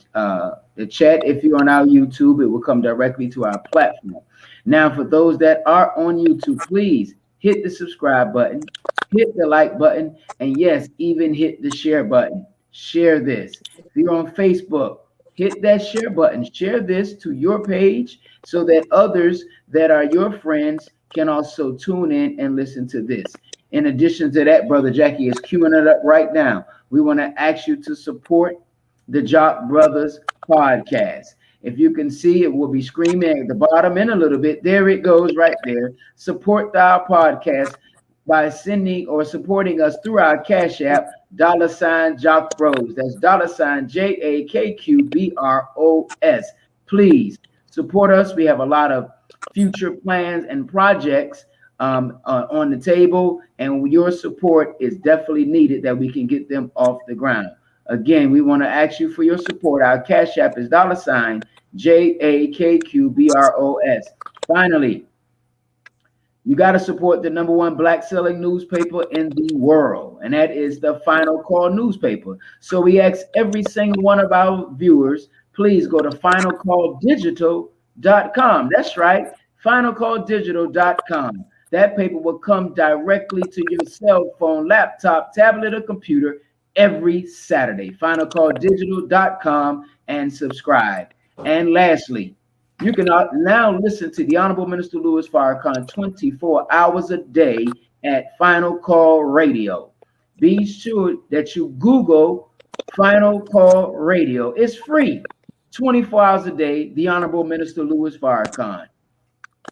chat. If you're on our YouTube, it will come directly to our platform. Now, for those that are on YouTube, please hit the subscribe button, hit the like button, and yes, even hit the share button. Share this. If you're on Facebook, hit that share button. Share this to your page so that others that are your friends can also tune in and listen to this. In addition to that, Brother Jackie is queuing it up right now. We want to ask you to support the JAKQ Brothers podcast. If you can see, it will be screaming at the bottom in a little bit. There it goes right there. Support our podcast by sending or supporting us through our Cash App, $ JAKQ Bros. That's $ JAKQ BROS. Please support us. We have a lot of future plans and projects on the table, and your support is definitely needed that we can get them off the ground. Again, we want to ask you for your support. Our Cash App is $ JAKQ BROS. Finally, you got to support the #1 black selling newspaper in the world, and that is the Final Call newspaper. So we ask every single one of our viewers, please go to finalcalldigital.com. That's right, finalcalldigital.com. That paper will come directly to your cell phone, laptop, tablet, or computer every Saturday. Finalcalldigital.com and subscribe. And lastly, You can now listen to the Honorable Minister Louis Farrakhan 24 hours a day at Final Call Radio. Be sure that you Google Final Call Radio. It's free, 24 hours a day, the Honorable Minister Louis Farrakhan.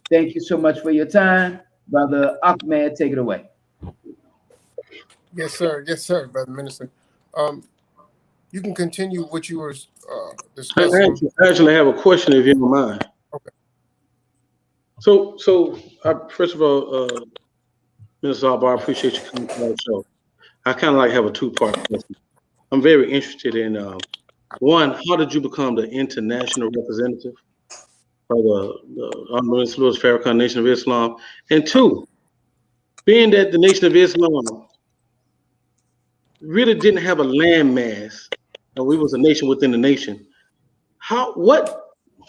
Thank you so much for your time. Brother Ahmed, take it away. Yes, sir. Yes, sir, Brother Minister. You can continue what you were I discussing. actually have a question, if you don't mind. Okay. So first of all, Mr. Albar, I appreciate you coming to our show. I kind of like have a two-part question. I'm very interested in one, how did you become the international representative of the Honorable Mr. Louis Farrakhan Nation of Islam? And two, being that the Nation of Islam really didn't have a landmass, and we was a nation within the nation. What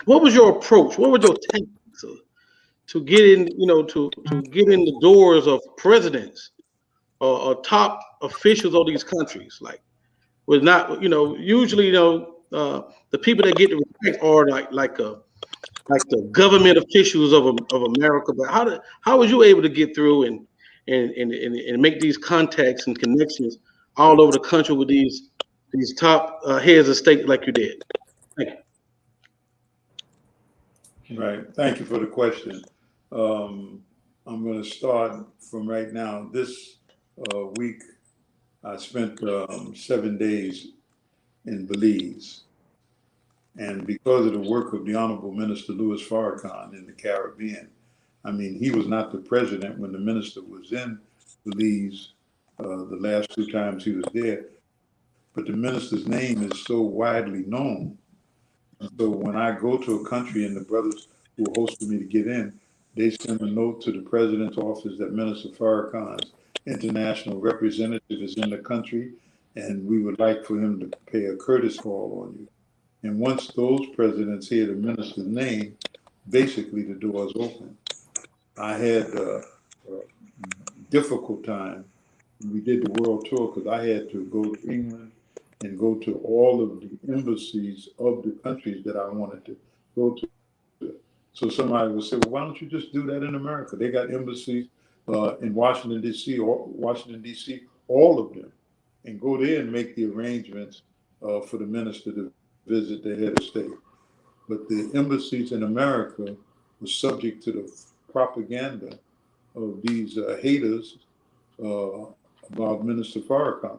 was your approach? What were your tactics to get in, to get in the doors of presidents or top officials of these countries? Like, was not, usually, the people that get the respect are like the government officials of America. But how was you able to get through and make these contacts and connections all over the country with these top heads of state like you did? Thank you. Right. Thank you for the question. I'm going to start from right now. This week, I spent 7 days in Belize. And because of the work of the Honorable Minister Louis Farrakhan in the Caribbean, I mean, he was not the president when the minister was in Belize the last 2 times he was there, but the minister's name is so widely known. And so when I go to a country and the brothers who hosted me to get in, they send a note to the president's office that Minister Farrakhan's international representative is in the country, and we would like for him to pay a courtesy call on you. And once those presidents hear the minister's name, basically the doors open. I had a difficult time when we did the world tour because I had to go to England and go to all of the embassies of the countries that I wanted to go to. So somebody would say, well, why don't you just do that in America? They got embassies in Washington, D.C., all of them, and go there and make the arrangements for the minister to visit the head of state. But the embassies in America were subject to the propaganda of these haters about Minister Farrakhan.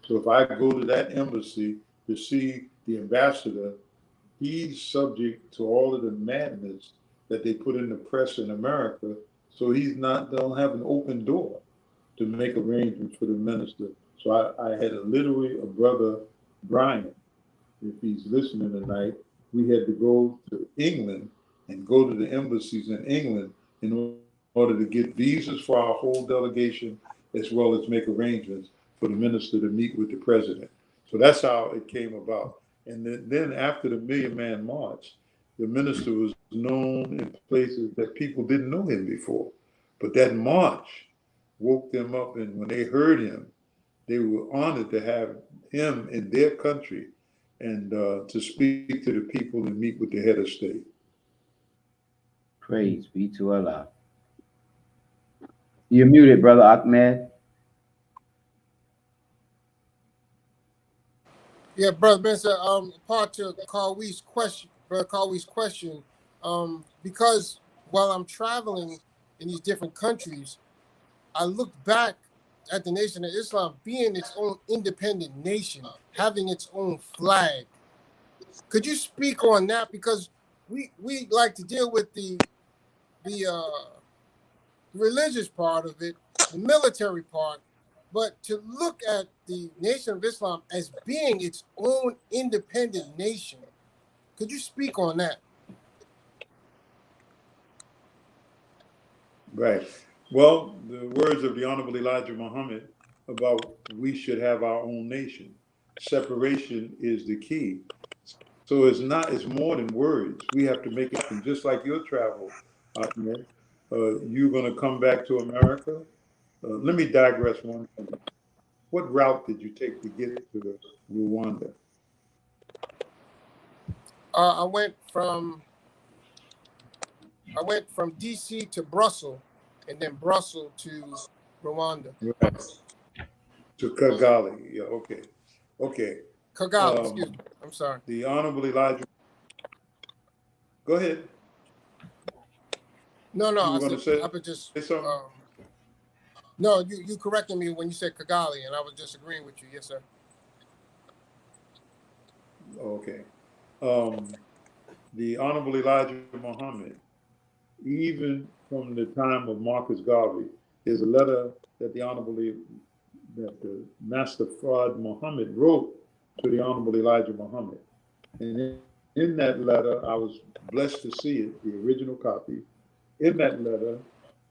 So if I go to that embassy to see the ambassador, he's subject to all of the madness that they put in the press in America. So don't have an open door to make arrangements for the minister. So I had literally a brother, Brian, if he's listening tonight, we had to go to England and go to the embassies in England in order to get visas for our whole delegation, as well as make arrangements for the minister to meet with the president. So that's how it came about. And then after the Million Man March, the minister was known in places that people didn't know him before. But that march woke them up, and when they heard him, they were honored to have him in their country and to speak to the people and meet with the head of state. Praise be to Allah. You're muted, Brother Ahmed. Yeah, Brother Minister, part to Kawhi's question, Brother Kawhi's question, because while I'm traveling in these different countries, I look back at the Nation of Islam being its own independent nation, having its own flag. Could you speak on that? Because we like to deal with the religious part of it, the military part, but to look at the Nation of Islam as being its own independent nation. Could you speak on that? Right. Well, the words of the Honorable Elijah Muhammad about we should have our own nation. Separation is the key. So it's more than words. We have to make it, and just like your travel, Ahmed, you're going to come back to America. Let me digress one thing. What route did you take to get to Rwanda? I went from I went from DC to Brussels, and then Brussels to Rwanda. Right. To Kigali. Yeah, okay. Okay. Kigali, excuse me. I'm sorry. The Honorable Elijah. Go ahead. No, You I were going said to say I would just something? no, you corrected me when you said Kigali, and I was just agreeing with you. Yes, sir. Okay. The Honorable Elijah Muhammad, even from the time of Marcus Garvey, there's a letter that the Master Fard Muhammad wrote to the Honorable Elijah Muhammad. And in that letter, I was blessed to see it, the original copy. In that letter,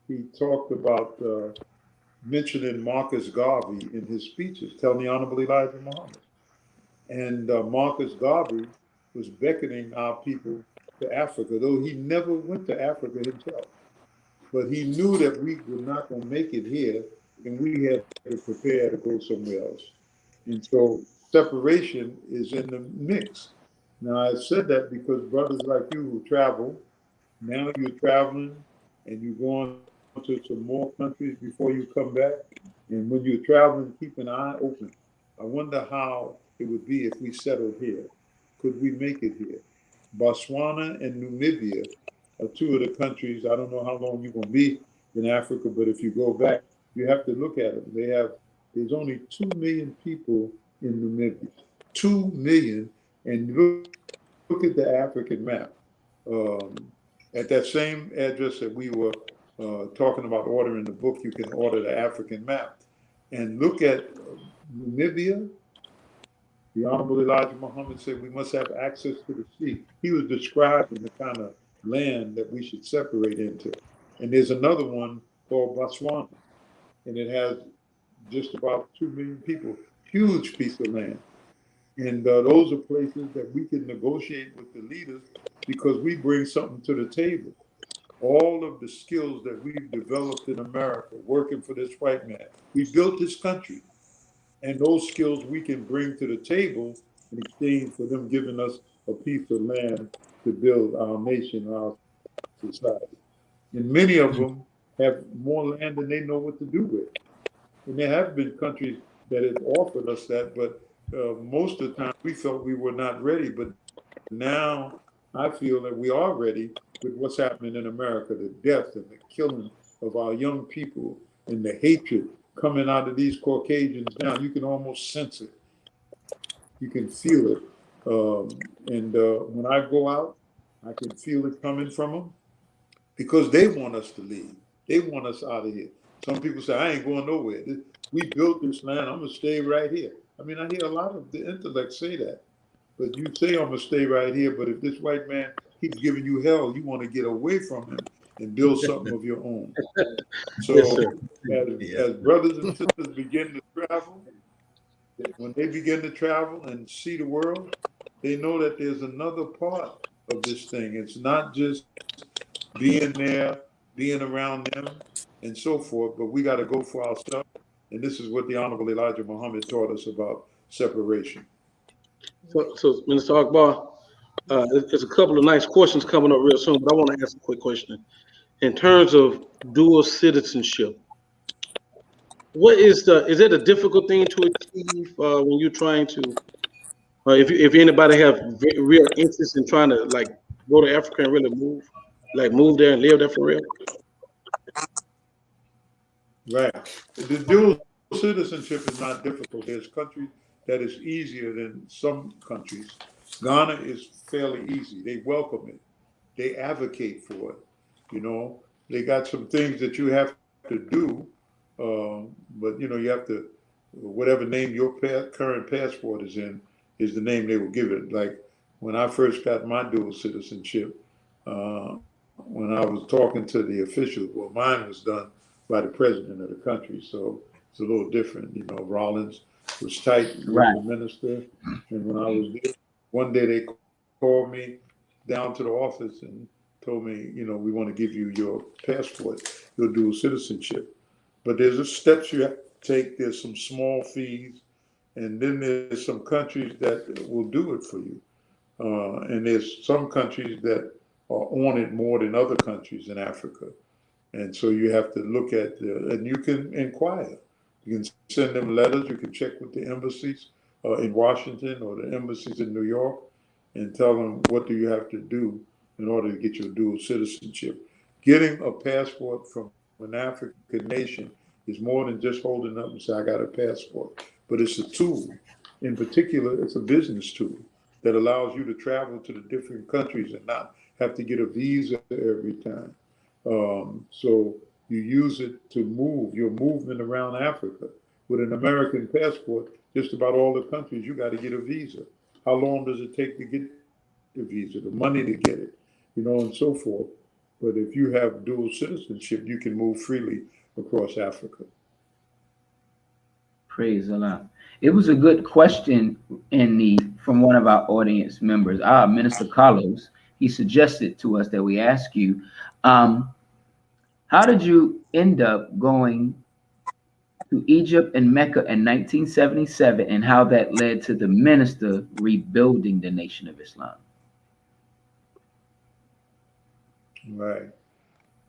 he talked about mentioning Marcus Garvey in his speeches, telling the Honorable Elijah Muhammad. And Marcus Garvey was beckoning our people to Africa, though he never went to Africa himself. But he knew that we were not going to make it here, and we had to prepare to go somewhere else. And so separation is in the mix. Now, I said that because brothers like you who travel, now you're traveling and you're going to some more countries before you come back. And when you're traveling, keep an eye open. I wonder how it would be if we settled here. Could we make it here? Botswana and Namibia are two of the countries. I don't know how long you're going to be in Africa, but if you go back, you have to look at it. There's only 2 million people in Namibia. 2 million. And look at the African map. At that same address that we were talking about ordering the book, you can order the African map. And look at Namibia. The Honorable Elijah Muhammad said we must have access to the sea. He was describing the kind of land that we should separate into. And there's another one called Botswana, and it has just about 2 million people, huge piece of land. And those are places that we can negotiate with the leaders because we bring something to the table. All of the skills that we've developed in America, working for this white man, we built this country. And those skills we can bring to the table in exchange for them giving us a piece of land to build our nation, our society. And many of them have more land than they know what to do with. And there have been countries that have offered us that, but most of the time we felt we were not ready. But now I feel that we are ready with what's happening in America, the death and the killing of our young people and the hatred coming out of these Caucasians now. You can almost sense it. You can feel it. When I go out, I can feel it coming from them because they want us to leave. They want us out of here. Some people say, I ain't going nowhere. We built this land. I'm going to stay right here. I mean, I hear a lot of the intellect say that. But you say, I'm going to stay right here. But if this white man keeps giving you hell, you want to get away from him and build something of your own. So Yes, as brothers and sisters begin to travel, when they begin to travel and see the world, they know that there's another part of this thing. It's not just being there, being around them, and so forth, but we got to go for ourselves. And this is what the Honorable Elijah Muhammad taught us about separation. So Minister Akbar, there's a couple of nice questions coming up real soon, but I want to ask a quick question. In terms of dual citizenship, is it a difficult thing to achieve when you're trying to, if anybody have real interest in trying to like go to Africa and really move there and live there for real? Right. The dual citizenship is not difficult. There's countries that is easier than some countries. Ghana is fairly easy. They welcome it. They advocate for it. You know, they got some things that you have to do, but you know, you have to, whatever name your current passport is in, is the name they will give it. Like when I first got my dual citizenship, when I was talking to the officials, well, mine was done by the president of the country, so it's a little different. You know, Rollins was tight with the minister, and when I was there, one day they called me down to the office and told me, you know, we want to give you your passport, your dual citizenship. But there's the steps you have to take. There's some small fees, and then there's some countries that will do it for you. And there's some countries that are on it more than other countries in Africa. And so you have to look at, and you can inquire. You can send them letters. You can check with the embassies in Washington or the embassies in New York and tell them what do you have to do in order to get your dual citizenship. Getting a passport from an African nation is more than just holding up and say, I got a passport. But it's a tool. In particular, it's a business tool that allows you to travel to the different countries and not have to get a visa every time. So you use it to move your movement around Africa. With an American passport, just about all the countries, you got to get a visa. How long does it take to get the visa, the money to get it, and so forth. But if you have dual citizenship, you can move freely across Africa. Praise Allah. It was a good question from one of our audience members, Minister Carlos. He suggested to us that we ask you, how did you end up going to Egypt and Mecca in 1977, and how that led to the minister rebuilding the Nation of Islam? Right.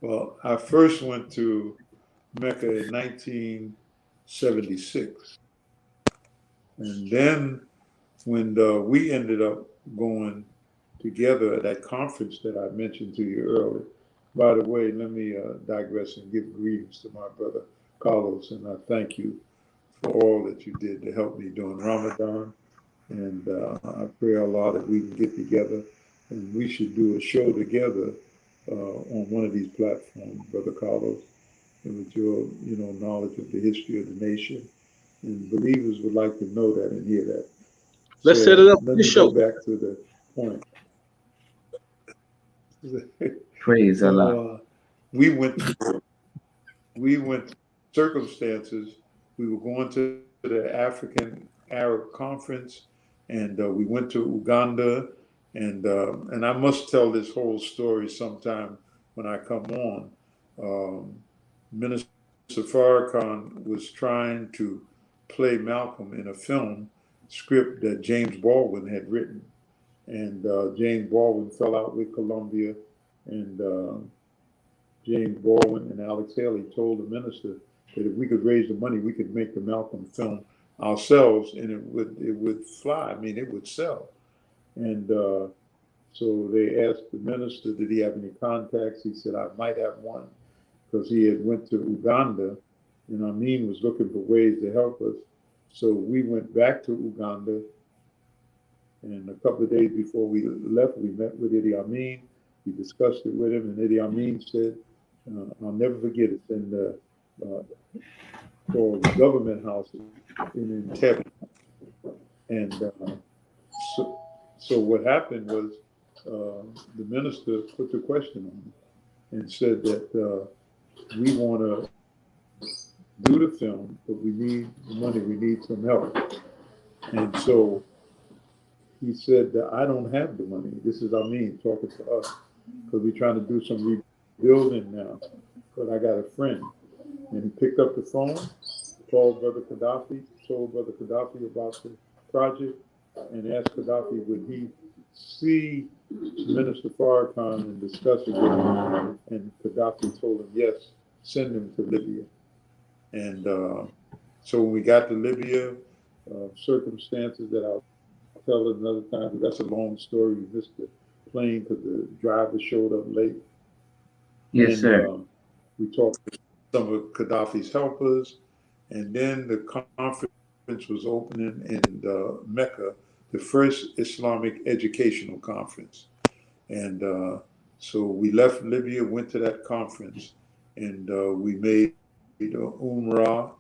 Well, I first went to Mecca in 1976. And then when we ended up going together at that conference that I mentioned to you earlier. By the way, let me digress and give greetings to my brother Carlos, and I thank you for all that you did to help me during Ramadan. And I pray Allah that we can get together, and we should do a show together on one of these platforms, Brother Carlos, and with your knowledge of the history of the nation. And believers would like to know that and hear that. Let's set it up for Let this me show. go back to the point. Praise Allah. We went circumstances. We were going to the African Arab Conference, and we went to Uganda, and I must tell this whole story sometime when I come on. Minister Farrakhan was trying to play Malcolm in a film script that James Baldwin had written, and James Baldwin fell out with Columbia, and James Baldwin and Alex Haley told the minister that if we could raise the money, we could make the Malcolm film ourselves, and it would fly. I mean, it would sell. And so they asked the minister, did he have any contacts? He said, I might have one, because he had went to Uganda, and Amin was looking for ways to help us. So we went back to Uganda, and a couple of days before we left, we met with Idi Amin. We discussed it with him, and Idi Amin said, I'll never forget it, in the called the Government House in Entebbe. And so what happened was the minister put the question on him and said that we want to do the film, but we need the money, we need some help. And so he said that I don't have the money. This is Amin talking to us, because we're trying to do some rebuilding now. But I got a friend. And he picked up the phone, called Brother Gaddafi, told Brother Gaddafi about the project, and asked Gaddafi would he see Minister Farrakhan and discuss it with him. And Gaddafi told him, yes, send him to Libya. And so when we got to Libya, circumstances that I'll tell it another time, but that's a long story. We missed the plane because the driver showed up late. Yes, sir. We talked to some of Gaddafi's helpers, and then the conference was opening in Mecca, the first Islamic educational conference. And so we left Libya, went to that conference, and we made Umrah,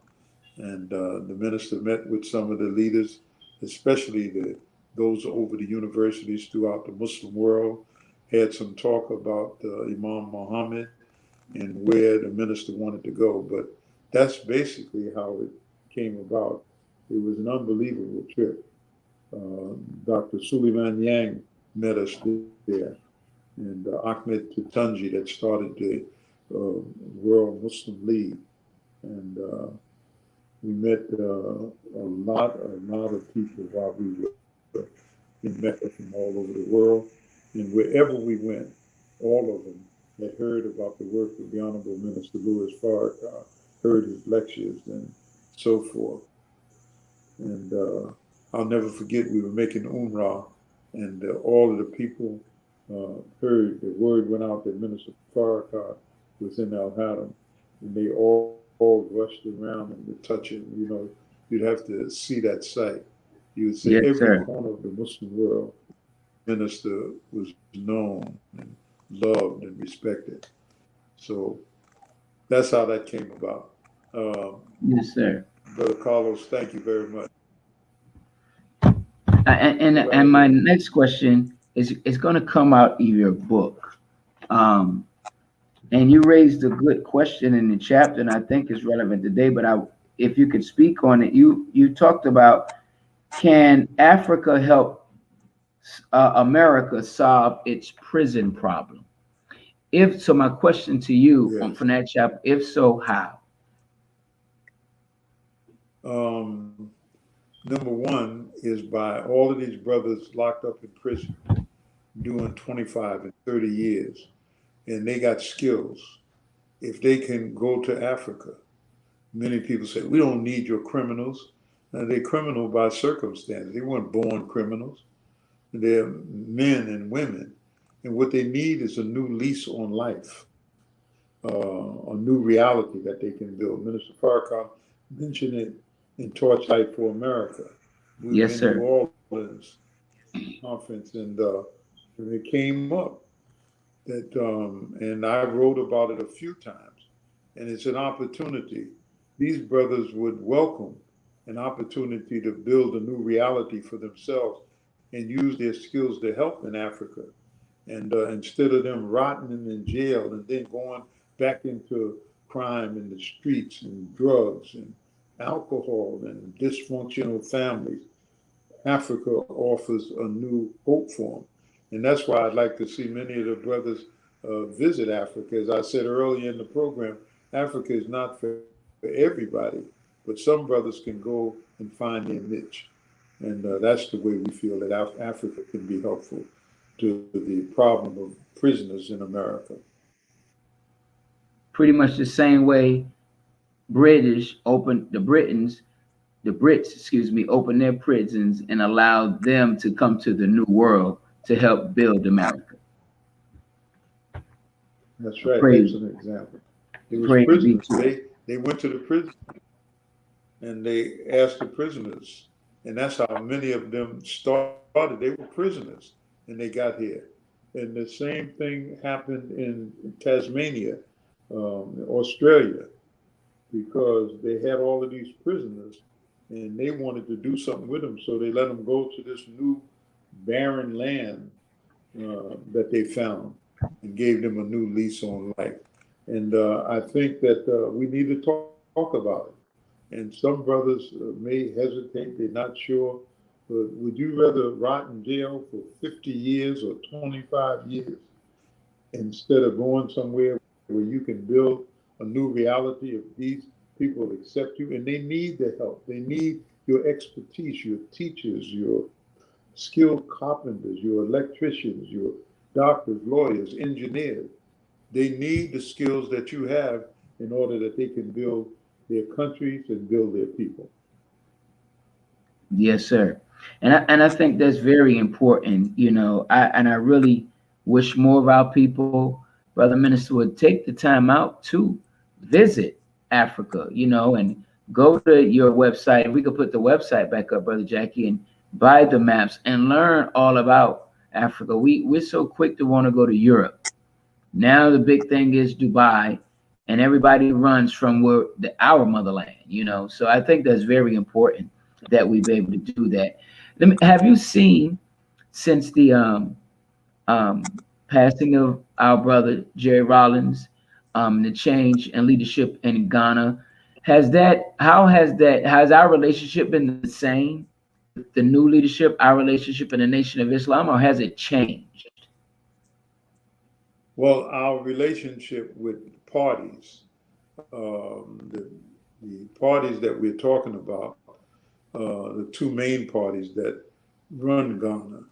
and the minister met with some of the leaders, especially those over the universities throughout the Muslim world, had some talk about Imam Muhammad and where the minister wanted to go. But that's basically how it came about. It was an unbelievable trip. Dr. Suleiman Yang met us there, and Ahmed Tutunji that started the World Muslim League. And we met a lot of people while we were in Mecca from all over the world. And wherever we went, all of them had heard about the work of the Honorable Minister Louis Farrakhan, heard his lectures and so forth. And I'll never forget, we were making Umrah, and all of the people heard, the word went out that Minister Farrakhan was in Al Haram, and they all rushed around and would touch him. You know, you'd have to see that sight. You would say Yes, every sir. corner of the Muslim world, minister was known and loved and respected. So that's how that came about. Yes, sir. Brother Carlos, thank you very much. And my next question is going to come out of your book. And you raised a good question in the chapter, and I think it's relevant today. But if you could speak on it, you talked about, can Africa help America solve its prison problem? If so, my question to you from that chapter: if so, how? Number one is by all of these brothers locked up in prison, doing 25 and 30 years, and they got skills. If they can go to Africa, many people say, we don't need your criminals. They're criminal by circumstance. They weren't born criminals. They're men and women. And what they need is a new lease on life, a new reality that they can build. Minister Farrakhan mentioned it in Torchlight for America. We Yes, were in sir. New Orleans conference, and it came up that, and I wrote about it a few times, and it's an opportunity. These brothers would welcome an opportunity to build a new reality for themselves and use their skills to help in Africa. And instead of them rotting in jail and then going back into crime in the streets and drugs and alcohol and dysfunctional families, Africa offers a new hope for them. And that's why I'd like to see many of the brothers visit Africa. As I said earlier in the program, Africa is not for everybody, but some brothers can go and find their niche. And that's the way we feel that Africa can be helpful to the problem of prisoners in America. Pretty much the same way Brits, opened their prisons and allowed them to come to the New World to help build America. That's right. Praise, that's an example. It was praise be prisoners. to They went to the prison and they asked the prisoners, and that's how many of them started. They were prisoners and they got here. And the same thing happened in Tasmania, Australia, because they had all of these prisoners and they wanted to do something with them. So they let them go to this new barren land that they found and gave them a new lease on life. And I think that we need to talk about it. And some brothers may hesitate, they're not sure, but would you rather rot in jail for 50 years or 25 years instead of going somewhere where you can build a new reality if these people accept you? And they need the help. They need your expertise, your teachers, your skilled carpenters, your electricians, your doctors, lawyers, engineers. They need the skills that you have in order that they can build their countries and build their people. Yes, sir. And I think that's very important. I really wish more of our people, Brother Minister, would take the time out to visit Africa, and go to your website. We could put the website back up, Brother Jackie, and buy the maps and learn all about Africa. We're so quick to want to go to Europe. Now the big thing is Dubai, and everybody runs from our motherland, So I think that's very important that we be able to do that. Have you seen, since the passing of our brother Jerry Rollins, the change in leadership in Ghana, has our relationship been the same? The new leadership, our relationship in the Nation of Islam, or has it changed? Well, our relationship with parties, the parties that we're talking about, the two main parties that run Ghana,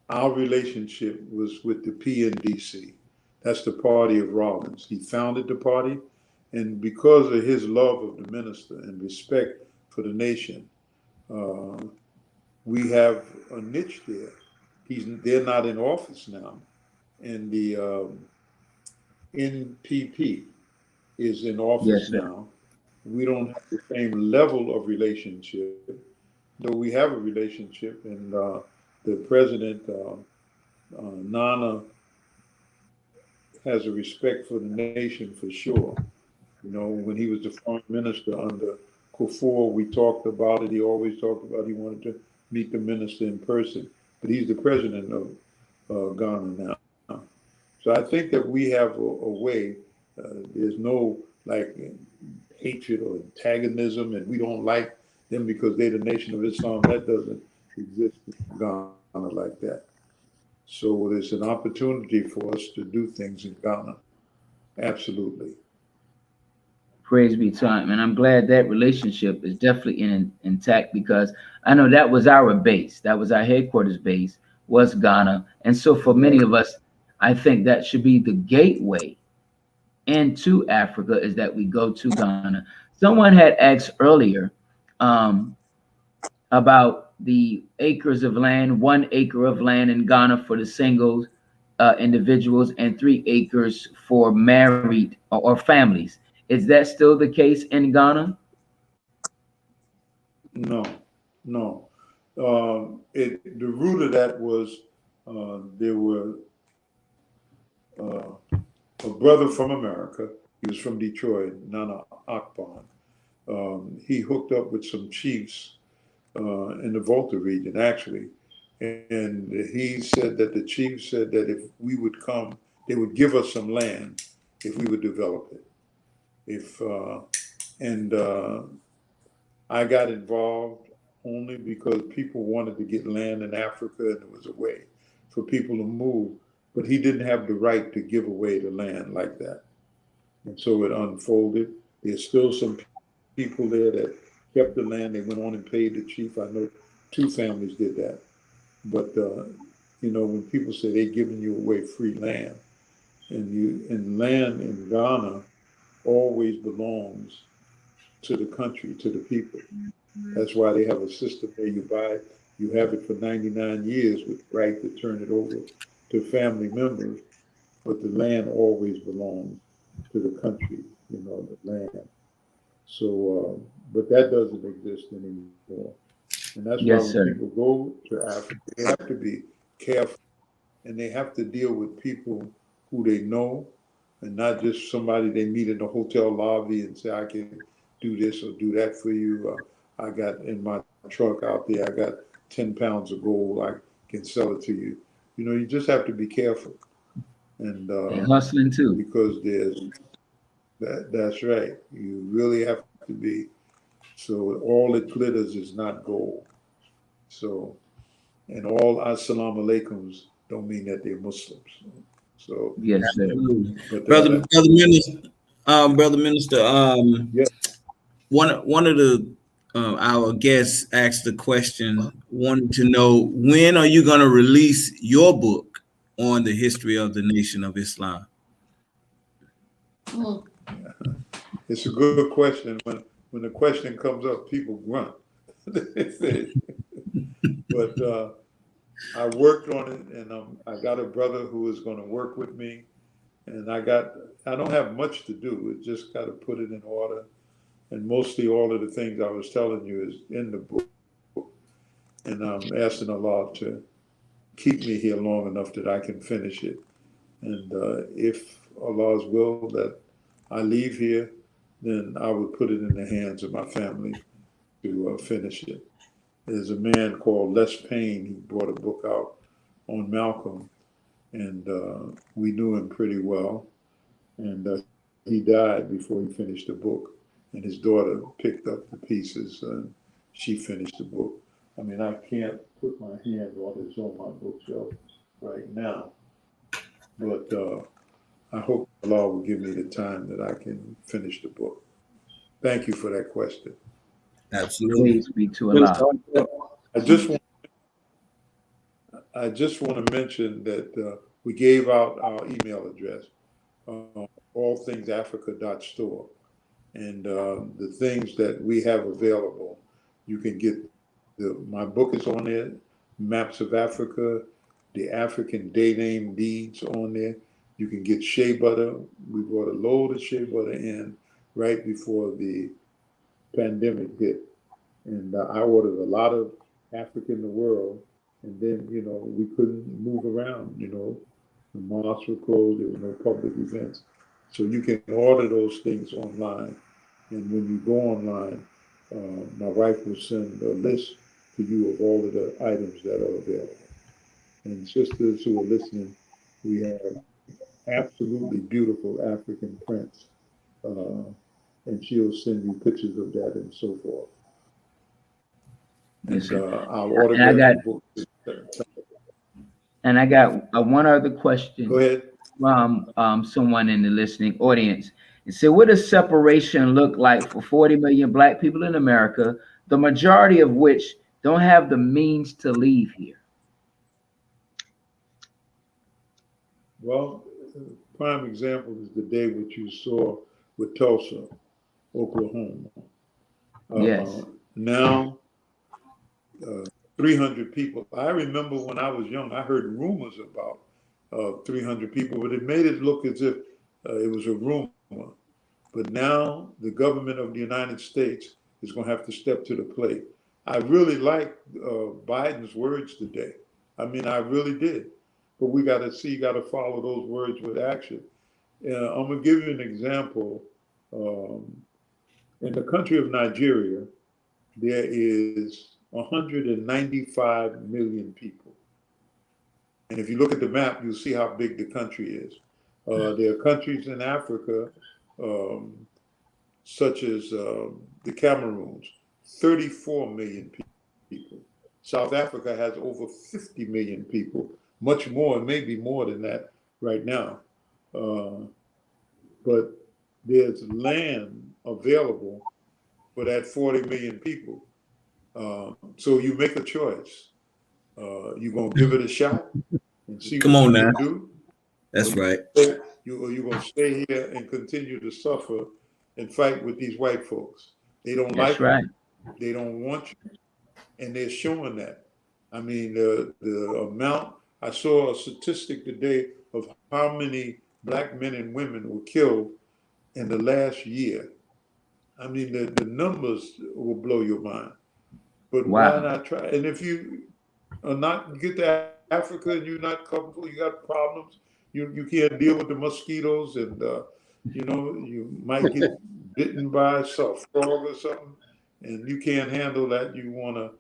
our relationship was with the PNDC, That's the party of Rollins. He founded the party, and because of his love of the minister and respect for the nation, we have a niche there. They're not in office now, and the NPP is in office now. We don't have the same level of relationship, though we have a relationship, and the president, Nana, has a respect for the nation for sure. You know, when he was the foreign minister under Kufuor, we talked about it. He always talked about he wanted to meet the minister in person, but he's the president of Ghana now. So I think that we have a way. There's no like hatred or antagonism, and we don't like them because they're the nation of Islam. That doesn't exist in Ghana like that. So there's an opportunity for us to do things in Ghana. Absolutely. Praise be to him. And I'm glad that relationship is definitely intact, because I know that was our base. That was our headquarters base, was Ghana. And so for many of us, I think that should be the gateway into Africa, is that we go to Ghana. Someone had asked earlier about the acres of land, 1 acre of land in Ghana for the single individuals and 3 acres for married or families. Is that still the case in Ghana? No. The root of that was there were a brother from America. He was from Detroit, Nana Akbar. He hooked up with some chiefs in the Volta region, actually. And he said that the chief said that if we would come, they would give us some land if we would develop it. I got involved only because people wanted to get land in Africa, and it was a way for people to move. But he didn't have the right to give away the land like that. And so it unfolded. There's still some people there that kept the land. They went on and paid the chief. I know 2 families did that. But you know, when people say they're giving you away free land, and land in Ghana always belongs to the country, to the people. That's why they have a system where you have it for 99 years with right to turn it over to family members, but the land always belongs to the country, you know, the land. So, but that doesn't exist anymore. And that's why when people go to Africa, they have to be careful, and they have to deal with people who they know, and not just somebody they meet in the hotel lobby and say, I can do this or do that for you. I got in my truck out there, I got 10 pounds of gold, I can sell it to you. You know, you just have to be careful. And hustling too. Because that's right. You really have to be. So all that glitters is not gold. So, and all assalamu alaikums don't mean that they're Muslims. So yes, sir. But, Brother Minister, yeah. one of the our guests asked the question, wanted to know, when are you going to release your book on the history of the Nation of Islam? It's a good question. When the question comes up, people grunt. But I worked on it, and I got a brother who is going to work with me, and I don't have much to do. It's just got to put it in order, and mostly all of the things I was telling you is in the book. And I'm asking Allah to keep me here long enough that I can finish it. And if Allah's will that I leave here, then I would put it in the hands of my family to finish it. There's a man called Les Payne. He brought a book out on Malcolm, and we knew him pretty well. And he died before he finished the book. And his daughter picked up the pieces, and she finished the book. I mean, I can't put my hand on it's on my bookshelf right now, but I hope Allah will give me the time that I can finish the book. Thank you for that question. Absolutely. Please be to Allah. I just want to mention that We gave out our email address, allthingsafrica.store. And the things that we have available, you can get. My book is on there, Maps of Africa, the African Day Name Deeds on there. You can get shea butter. We brought a load of shea butter in right before the pandemic hit. And I ordered a lot of Africa in the world. And then, we couldn't move around, the mosques were closed, there were no public events. So you can order those things online. And when you go online, my wife will send a list to you of all of the items that are available. And sisters who are listening, we have absolutely beautiful African prints. And she'll send you pictures of that and so forth. And I'll autograph the book. And I got one other question. Go ahead. From someone in the listening audience. It said, what does separation look like for 40 million Black people in America, the majority of which don't have the means to leave here? Well, prime example is the day which you saw with Tulsa, Oklahoma. Yes. Now, 300 people. I remember when I was young, I heard rumors about 300 people, but it made it look as if it was a rumor. But now the government of the United States is going to have to step to the plate. I really liked Biden's words today. I mean, I really did. But we got to follow those words with action. I'm going to give you an example. In the country of Nigeria, there is 195 million people. And if you look at the map, you'll see how big the country is. There are countries in Africa, such as the Cameroons, 34 million people. South Africa has over 50 million people, much more, maybe more than that right now. But there's land available for that 40 million people. So you make a choice. You're going to give it a shot and see Come what on you now. can do. That's right. You're going to stay here and continue to suffer and fight with these white folks. They don't like right. you. They don't want you. And they're showing that. I mean, the amount, I saw a statistic today of how many Black men and women were killed in the last year. I mean, the numbers will blow your mind. But why not try? And if you are not get to Africa and you're not comfortable, you got problems, you can't deal with the mosquitoes, and you might get bitten by a frog or something, and you can't handle that. You want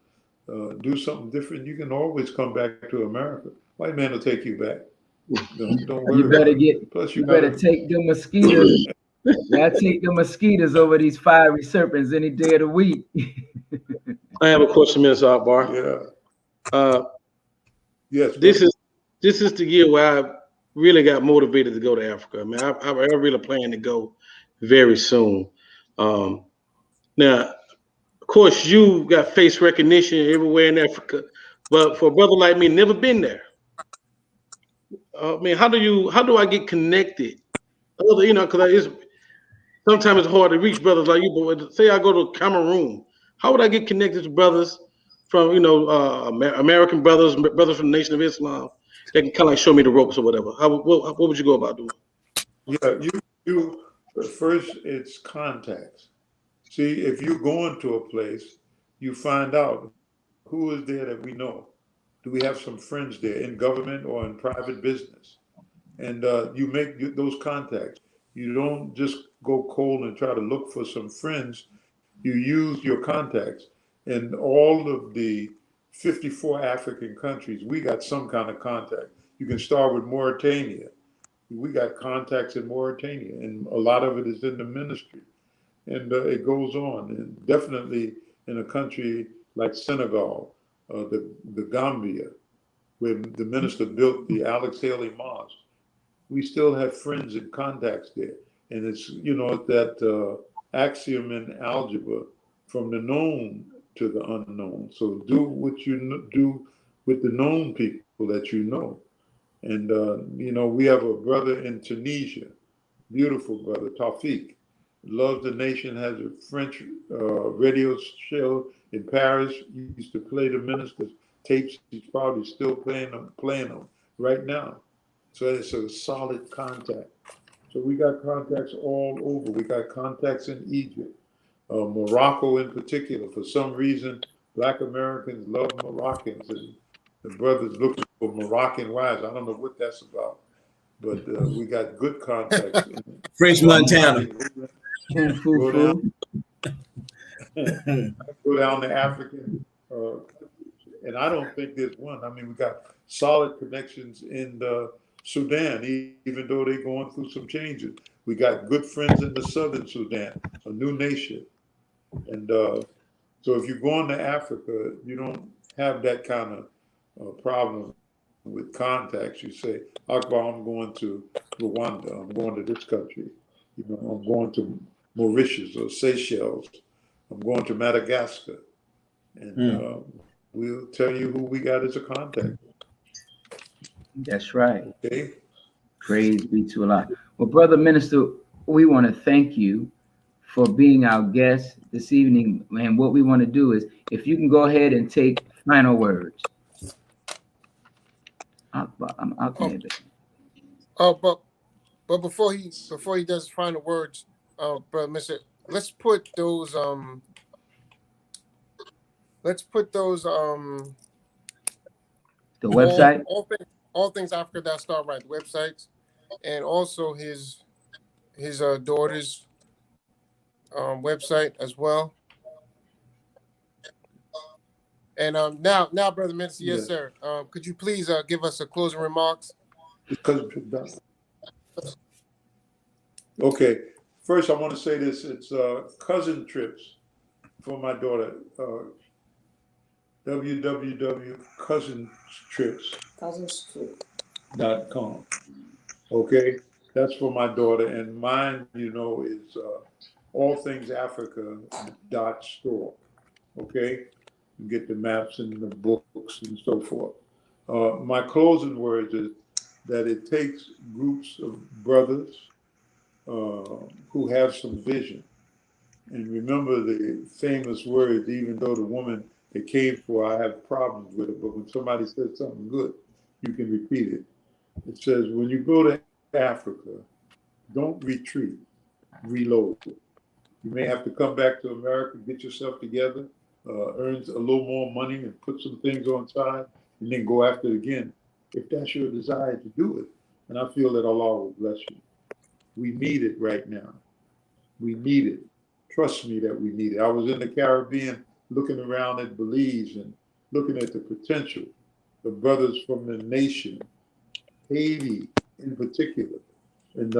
to do something different. You can always come back to America. White man will take you back. Don't worry. You better take the mosquitoes. Yeah, take the mosquitoes over these fiery serpents any day of the week. I have a question, Ms. Akbar. Yeah. Yes. This is the year where I really got motivated to go to Africa. I mean, I really plan to go very soon. Now, of course, you got face recognition everywhere in Africa, but for a brother like me, never been there. I mean, how do I get connected? Because sometimes it's hard to reach brothers like you. But say I go to Cameroon, how would I get connected to brothers from American brothers from the Nation of Islam? They can kind of like show me the ropes or whatever. What would you go about doing? Yeah, you first it's contacts. See, if you're going to a place, you find out who is there that we know. Do we have some friends there in government or in private business? And you make those contacts. You don't just go cold and try to look for some friends. You use your contacts. In all of the 54 African countries, we got some kind of contact. You can start with Mauritania. We got contacts in Mauritania, and a lot of it is in the ministry. And it goes on. And definitely in a country like Senegal, the Gambia, where the minister built the Alex Haley Mosque, we still have friends and contacts there. And it's, that axiom in algebra, from the known to the unknown. So do what you do with the known people that you know. And, you know, we have a brother in Tunisia, beautiful brother, Tawfiq. Loves the nation, has a French radio show in Paris. He used to play the minister's tapes. He's probably still playing them right now. So it's a solid contact. So we got contacts all over. We got contacts in Egypt, Morocco in particular. For some reason, Black Americans love Moroccans, and the brothers looking for Moroccan wives. I don't know what that's about, but we got good contacts. French Montana. Go down, go down to African, and I don't think there's one. I mean, we got solid connections in Sudan, even though they're going through some changes. We got good friends in the southern Sudan, a new nation. And so if you're going to Africa, you don't have that kind of problem with contacts. You say, Akbar, I'm going to Rwanda, I'm going to this country, you know, I'm going to Mauritius or Seychelles, I'm going to Madagascar. And we'll tell you who we got as a contact. That's right. Okay. Praise be to Allah. Well, Brother Minister, we want to thank you for being our guest this evening. And what we want to do is, if you can go ahead and take final words. But before he does final words, Brother Minister, let's put those the website, all things Africa.star, right? The websites, and also his daughter's website as well. And now, Brother Minister, yes, sir. Could you please give us a closing remarks? Okay. First, I want to say this. It's cousin trips for my daughter. www.cousintrips.com. Okay, that's for my daughter, and mine, you know, is allthingsafrica.store. Okay, you get the maps and the books and so forth. My closing words is that it takes groups of brothers who have some vision. And remember the famous words, even though the woman that came for, I have problems with it, but when somebody says something good, you can repeat it. It says, when you go to Africa, don't retreat, reload. You may have to come back to America, get yourself together, earn a little more money and put some things on side, and then go after it again, if that's your desire to do it. And I feel that Allah will bless you. We need it right now. We need it. Trust me that we need it. I was in the Caribbean looking around at Belize and looking at the potential of brothers from the nation, Haiti in particular. And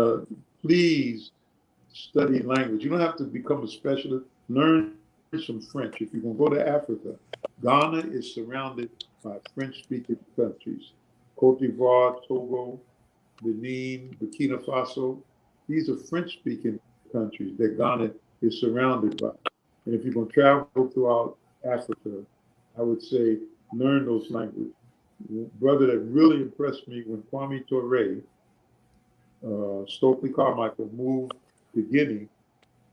please study language. You don't have to become a specialist. Learn some French. If you're going to go to Africa, Ghana is surrounded by French-speaking countries. Cote d'Ivoire, Togo, Benin, Burkina Faso. These are French-speaking countries that Ghana is surrounded by. And if you're going to travel throughout Africa, I would say learn those languages. Brother that really impressed me when Kwame Ture, Stokely Carmichael moved to Guinea,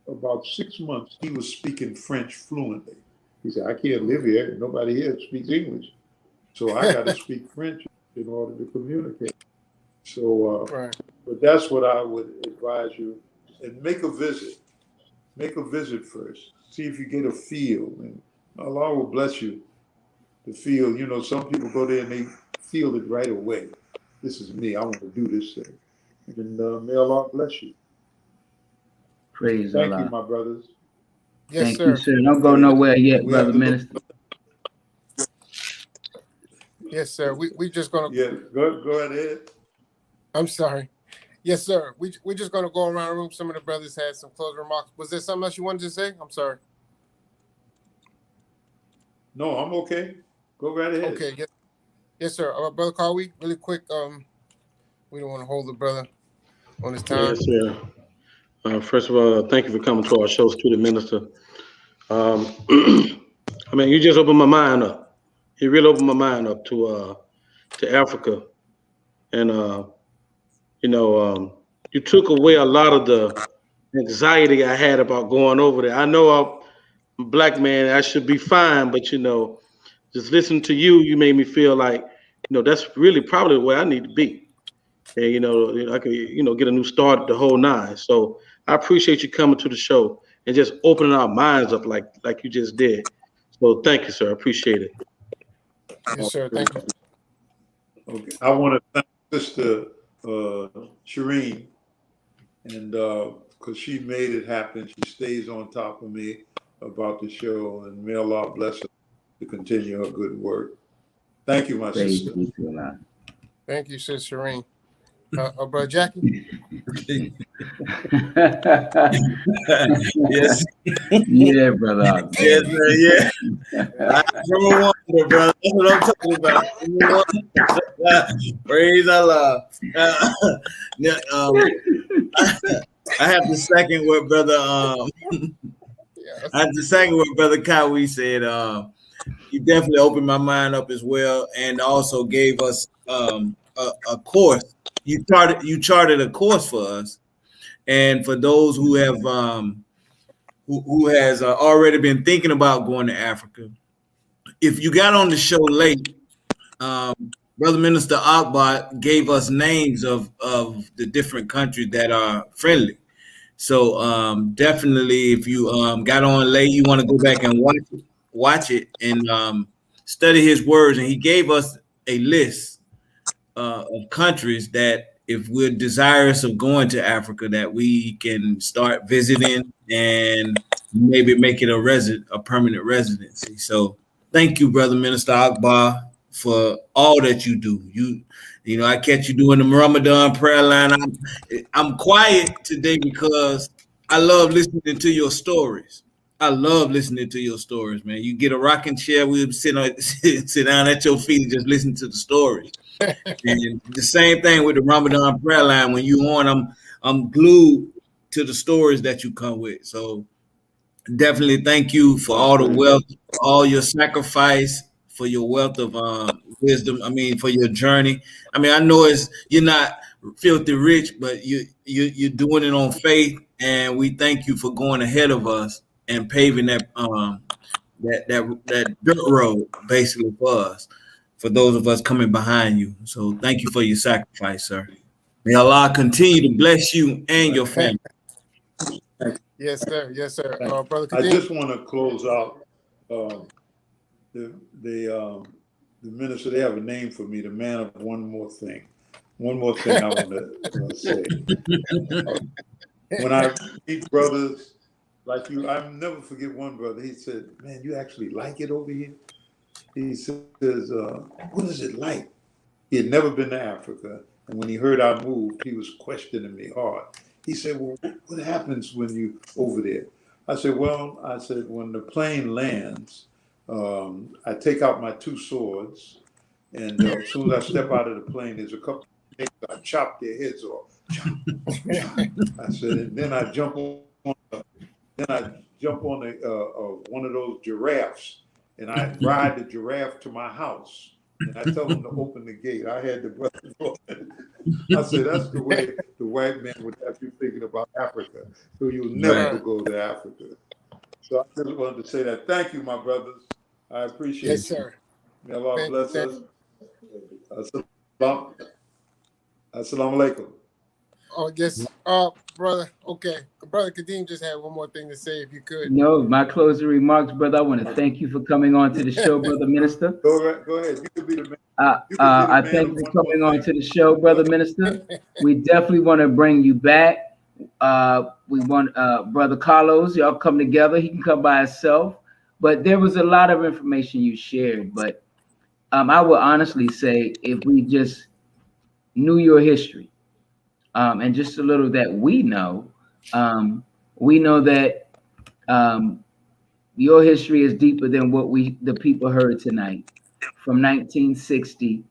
about 6 months, he was speaking French fluently. He said, I can't live here. Nobody here speaks English. So I got to speak French in order to communicate. So, but that's what I would advise you. And make a visit. Make a visit first. See if you get a feel. And Allah will bless you to feel. You know, some people go there and they feel it right away. This is me. I want to do this thing. And may Allah bless you. Praise Thank Allah. you, my brothers. Yes, Thank sir. you, sir. Don't go nowhere yet, We Brother have to Minister. Yes, sir. We just gonna. Yeah, go ahead. I'm sorry. Yes, sir. We're just gonna go around the room. Some of the brothers had some closing remarks. Was there something else you wanted to say? I'm sorry. No, I'm okay. Go right ahead. Okay. Yes, sir. Brother Carwy, really quick. We don't want to hold the brother on his time. Yes, sir. First of all, thank you for coming to our show, Student Minister. I mean, you just opened my mind up. You really opened my mind up to Africa. and you took away a lot of the anxiety I had about going over there. I know I'm a black man, I should be fine, but just listening to you, you made me feel like, that's really probably where I need to be. And I could, get a new start, the whole nine. So I appreciate you coming to the show and just opening our minds up like you just did. So thank you, sir. I appreciate it. Yes, sir. Thank you. Okay. I want to thank Sister Shireen, and because she made it happen. She stays on top of me about the show, and may Allah bless her to continue her good work. Thank you, my sister. Thank you, Sister Shireen. Brother Jackie? Yes. Yeah, brother. Yes, yeah. Number one, brother. That's what I'm talking about. Praise Allah. I have to second what brother I have to second what brother Kawi said. You definitely opened my mind up as well, and also gave us a course. You charted a course for us, and for those who have who has already been thinking about going to Africa. If you got on the show late, Brother Minister Akbar gave us names of the different countries that are friendly. So definitely, if you got on late, you want to go back and watch it and study his words. And he gave us a list of countries that, if we're desirous of going to Africa, that we can start visiting and maybe make it a permanent residency. So thank you, Brother Minister Akbar, for all that you do. You know, I catch you doing the Ramadan prayer line. I'm quiet today because I love listening to your stories. I love listening to your stories, man. You get a rocking chair, we'll sit down at your feet and just listen to the stories. And the same thing with the Ramadan prayer line. When you on, I'm glued to the stories that you come with. So definitely thank you for all the wealth, all your sacrifice, for your wealth of wisdom. I mean, for your journey. I mean, I know you're not filthy rich, but you're doing it on faith, and we thank you for going ahead of us and paving that dirt road basically for us, for those of us coming behind you. So thank you for your sacrifice, sir. May Allah continue to bless you and your family. Yes, sir. Yes, sir. Brother I Kadeem? just want to close out the minister. They have a name for me, the man of one more thing. One more thing I want to say. When I meet brothers like you, I'll never forget one brother. He said, "Man, you actually like it over here?" He says, "What is it like?" He had never been to Africa, and when he heard I moved, he was questioning me hard. He said, "Well, what happens when you over there?" I said, when the plane lands, I take out my two swords, and as soon as I step out of the plane, there's a couple of snakes. I chop their heads off. Chop, chop. I said, and then I jump on one of those giraffes, and I ride the giraffe to my house. And I tell them to open the gate. I had the brother. I said, that's the way the white man would have you thinking about Africa. So you'll never go to Africa. So I just wanted to say that. Thank you, my brothers. I appreciate it. Yes, sir. May Allah bless us. Assalamu alaikum. Oh, yes. Brother, okay. Brother Kadeem just had one more thing to say, if you could. No, my closing remarks, brother. I want to thank you for coming on to the show, Brother Minister. Go ahead. You can be the man. I thank you for coming on to the show, Brother Minister. We definitely want to bring you back. We want Brother Carlos, y'all come together. He can come by himself. But there was a lot of information you shared. But I would honestly say, if we just knew your history, and just a little that we know that your history is deeper than what the people heard tonight, from 1960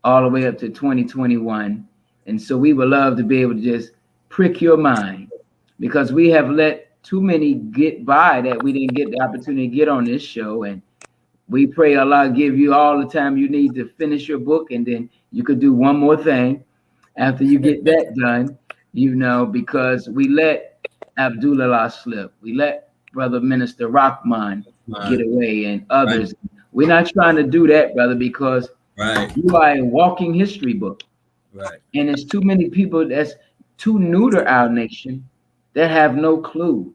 all the way up to 2021. And so we would love to be able to just prick your mind, because we have let too many get by that we didn't get the opportunity to get on this show. And We pray Allah give you all the time you need to finish your book, and then you could do one more thing after you get that done, you know, because we let Abdullah slip. We let Brother Minister Rahman get away and others. Right. We're not trying to do that, brother, because you are a walking history book. Right. And there's too many people that's too new to our nation that have no clue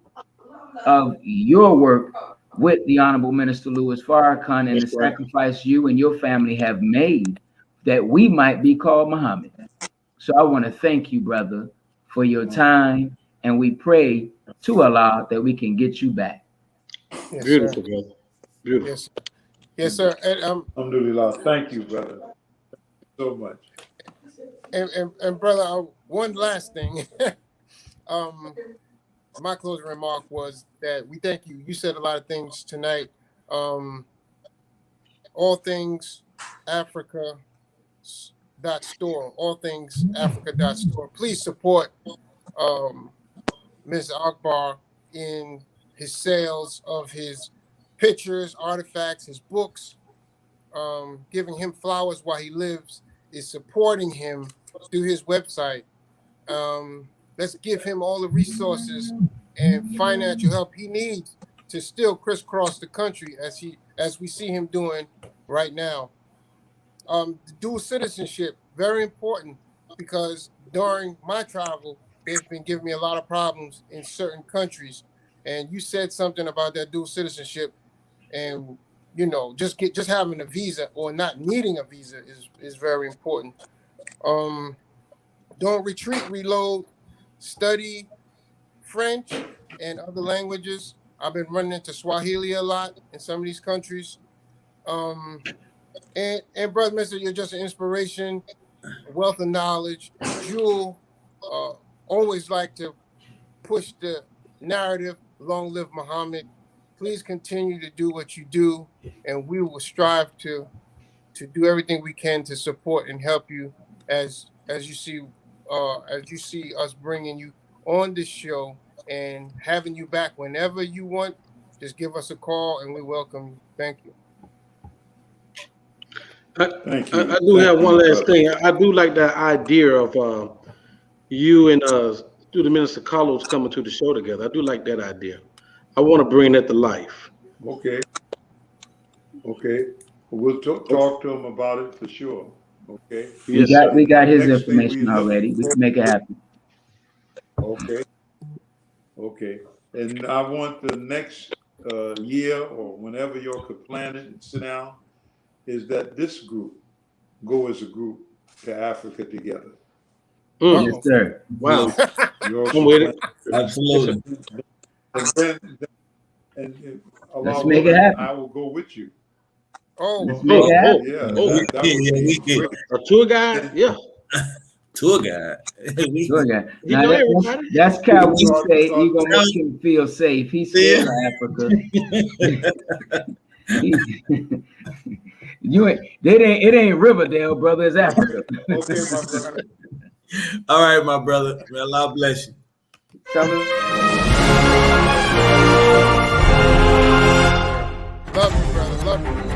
of your work with the Honorable Minister Louis Farrakhan and the sacrifice you and your family have made that we might be called Muhammad. So I want to thank you, brother, for your time, and we pray to Allah that we can get you back. Yes, beautiful, sir. brother. Beautiful. Yes, yes, sir. And, Alhamdulillah. Thank you, brother. Thank you so much. And brother, one last thing. My closing remark was that we thank you. You said a lot of things tonight. All things Africa.store. All things Africa.store. Please support Mr. Akbar in his sales of his pictures, artifacts, his books. Giving him flowers while he lives is supporting him through his website. Let's give him all the resources and financial help he needs to still crisscross the country as we see him doing right now. The dual citizenship, very important, because during my travel, they've been giving me a lot of problems in certain countries. And you said something about that dual citizenship, and you know, just having a visa or not needing a visa is very important. Don't retreat, reload, study French and other languages. I've been running into Swahili a lot in some of these countries. And brother Mister, you're just an inspiration, a wealth of knowledge. You'll always like to push the narrative, long live Muhammad. Please continue to do what you do, and we will strive to do everything we can to support and help you as you see us bringing you on this show and having you back whenever you want. Just give us a call and we welcome you. Thank you. Thank you. I do have one last thing. I do like that idea of you and Student Minister Carlos coming to the show together. I do like that idea. I want to bring that to life. Okay. We'll talk to him about it for sure. Okay. We got his Next thing information already. We can make it happen. Okay. And I want the next year or whenever y'all could plan it and sit down, is that this group go as a group to Africa together. Yes, sir. Wow. I'm with it. Absolutely. And let's make it happen. I will go with you. Let's make it happen. Yeah. A tour guide? Yeah. Tour guide. Tour guide. Now that's how we say you're gonna make him feel safe. He's scared of Africa. It ain't Riverdale, brother. It's Africa. Okay, my brother. All right, my brother. May Allah bless you. Love you, brother. Love you.